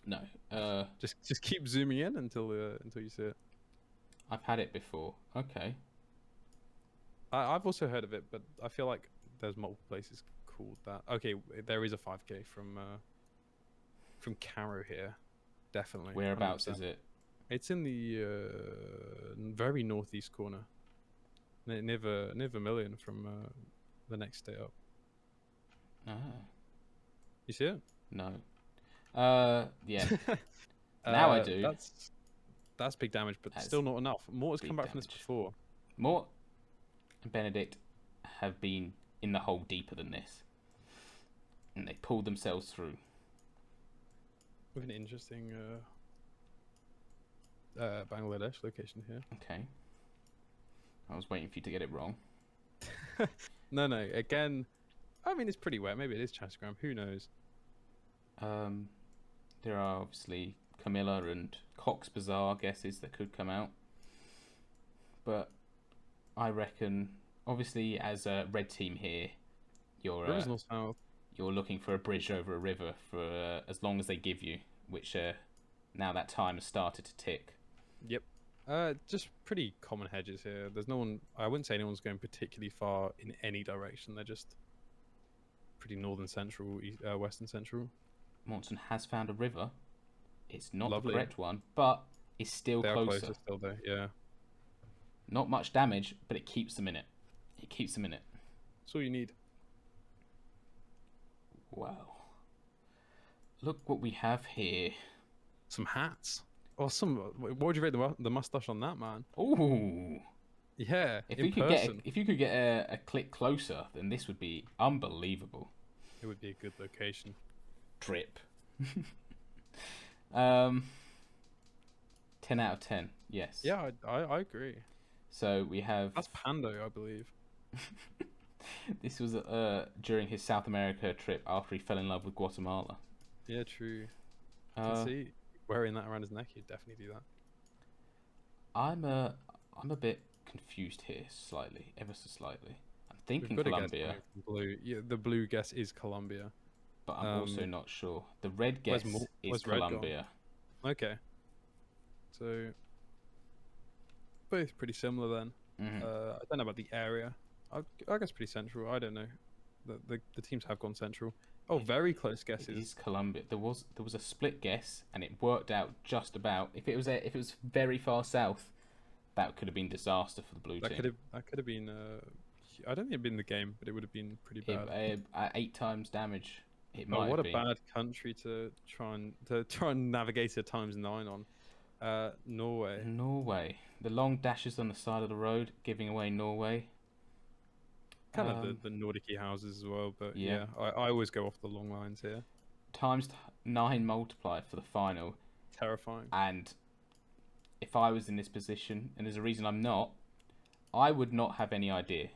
A: No.
B: Just keep zooming in until you see it.
A: I've had it before. Okay.
B: I've also heard of it, but I feel like there's multiple places called that. Okay, there is a 5k from Caro here, definitely.
A: Whereabouts
B: 100%.
A: is it?
B: It's in the very northeast corner. near Vermilion from the next state up.
A: Ah,
B: You see it?
A: no. Yeah. Now I do.
B: That's big damage, but
A: That's
B: still not enough. Mortar's
A: big
B: come back from this
A: damage.
B: before.
A: Mort and Benedict have been in the hole deeper than this, and they pulled themselves through.
B: With an interesting Bangladesh location here.
A: Okay. I was waiting for you to get it wrong.
B: No, again, I mean, it's pretty wet. Maybe it is Chasagram. Who knows?
A: There are obviously Camilla and Cox Bazaar guesses that could come out. But I reckon, obviously, as a red team here, you're looking for a bridge over a river for as long as they give you, which now that time has started to tick.
B: Yep. Just pretty common hedges here. There's no one. I wouldn't say anyone's going particularly far in any direction. They're just pretty northern central, western central.
A: Monson has found a river. It's not
B: Lovely.
A: the correct one, but it's still
B: They are
A: closer.
B: closer still there. Yeah.
A: Not much damage, but it keeps them in it. It keeps them in it.
B: That's all you need.
A: Wow. Look what we have here.
B: Some hats. Or some. What would you rate the mustache on that, man?
A: Ooh.
B: Yeah.
A: If
B: you
A: could get a click closer, then this would be unbelievable.
B: It would be a good location.
A: Trip. 10 out of 10. Yes.
B: Yeah, I agree.
A: So we have.
B: That's Pando, I believe.
A: This was during his South America trip after he fell in love with Guatemala.
B: Yeah, true. I see. Wearing that around his neck, he'd definitely do that.
A: I'm a bit confused here, slightly, ever so slightly. I'm thinking
B: We've got
A: Colombia,
B: blue. Yeah, the blue guess is Colombia.
A: but I'm also not sure. The red guess is
B: red gone?
A: Colombia.
B: Okay. So both pretty similar then.
A: Mhm.
B: I don't know about the area. I guess pretty central. I don't know. The teams have gone central. Oh, very close
A: It
B: guesses.
A: is Colombia. There was a split guess, and it worked out just about. If it was very far south, that could have been disaster for the blue team.
B: That could have been. I don't think it'd been the game, but it would have been pretty bad.
A: At 8 times damage, it might
B: what
A: have
B: a
A: been.
B: bad country to try and navigate a ×9 on. Norway.
A: Norway. The long dashes on the side of the road, giving away Norway.
B: Kind of the Nordic-y houses as well, but
A: yeah.
B: I always go off the long lines here.
A: ×9 multiplied for the final.
B: Terrifying.
A: And if I was in this position, and there's a reason I'm not, I would not have any idea.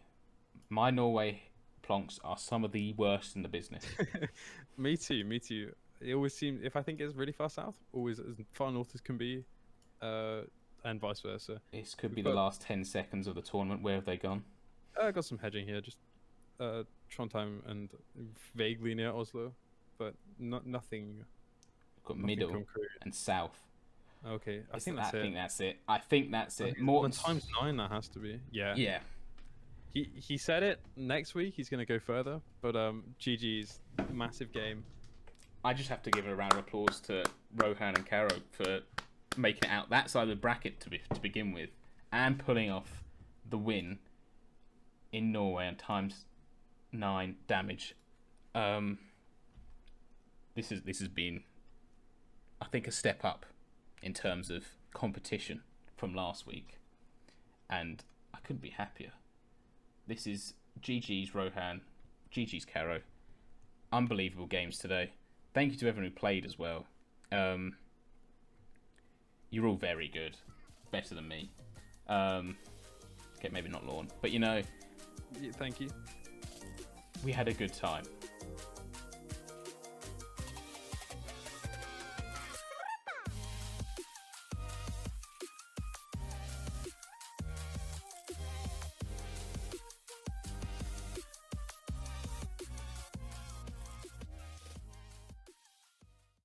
A: My Norway plonks are some of the worst in the business.
B: Me too. It always seems, if I think it's really far south, always as far north as can be, and vice versa.
A: This could be the last 10 seconds of the tournament. Where have they gone?
B: I got some hedging here, just Trondheim and vaguely near Oslo, but nothing.
A: We've got middle
B: concrete.
A: and south.
B: Okay, I think that's it.
A: I think that's it.
B: More ×9 that has to be. Yeah.
A: Yeah.
B: He said it. Next week he's gonna go further, but GG's massive game.
A: I just have to give a round of applause to Rohan and Caro for making it out that side of the bracket to begin with, and pulling off the win in Norway on ×9 damage. This has been, I think, a step up in terms of competition from last week, and I couldn't be happier. This is GG's Rohan, GG's Caro. Unbelievable games today. Thank you to everyone who played as well. You're all very good, better than me. Okay, maybe not Lorne, but you know.
B: Yeah, thank you.
A: We had a good time.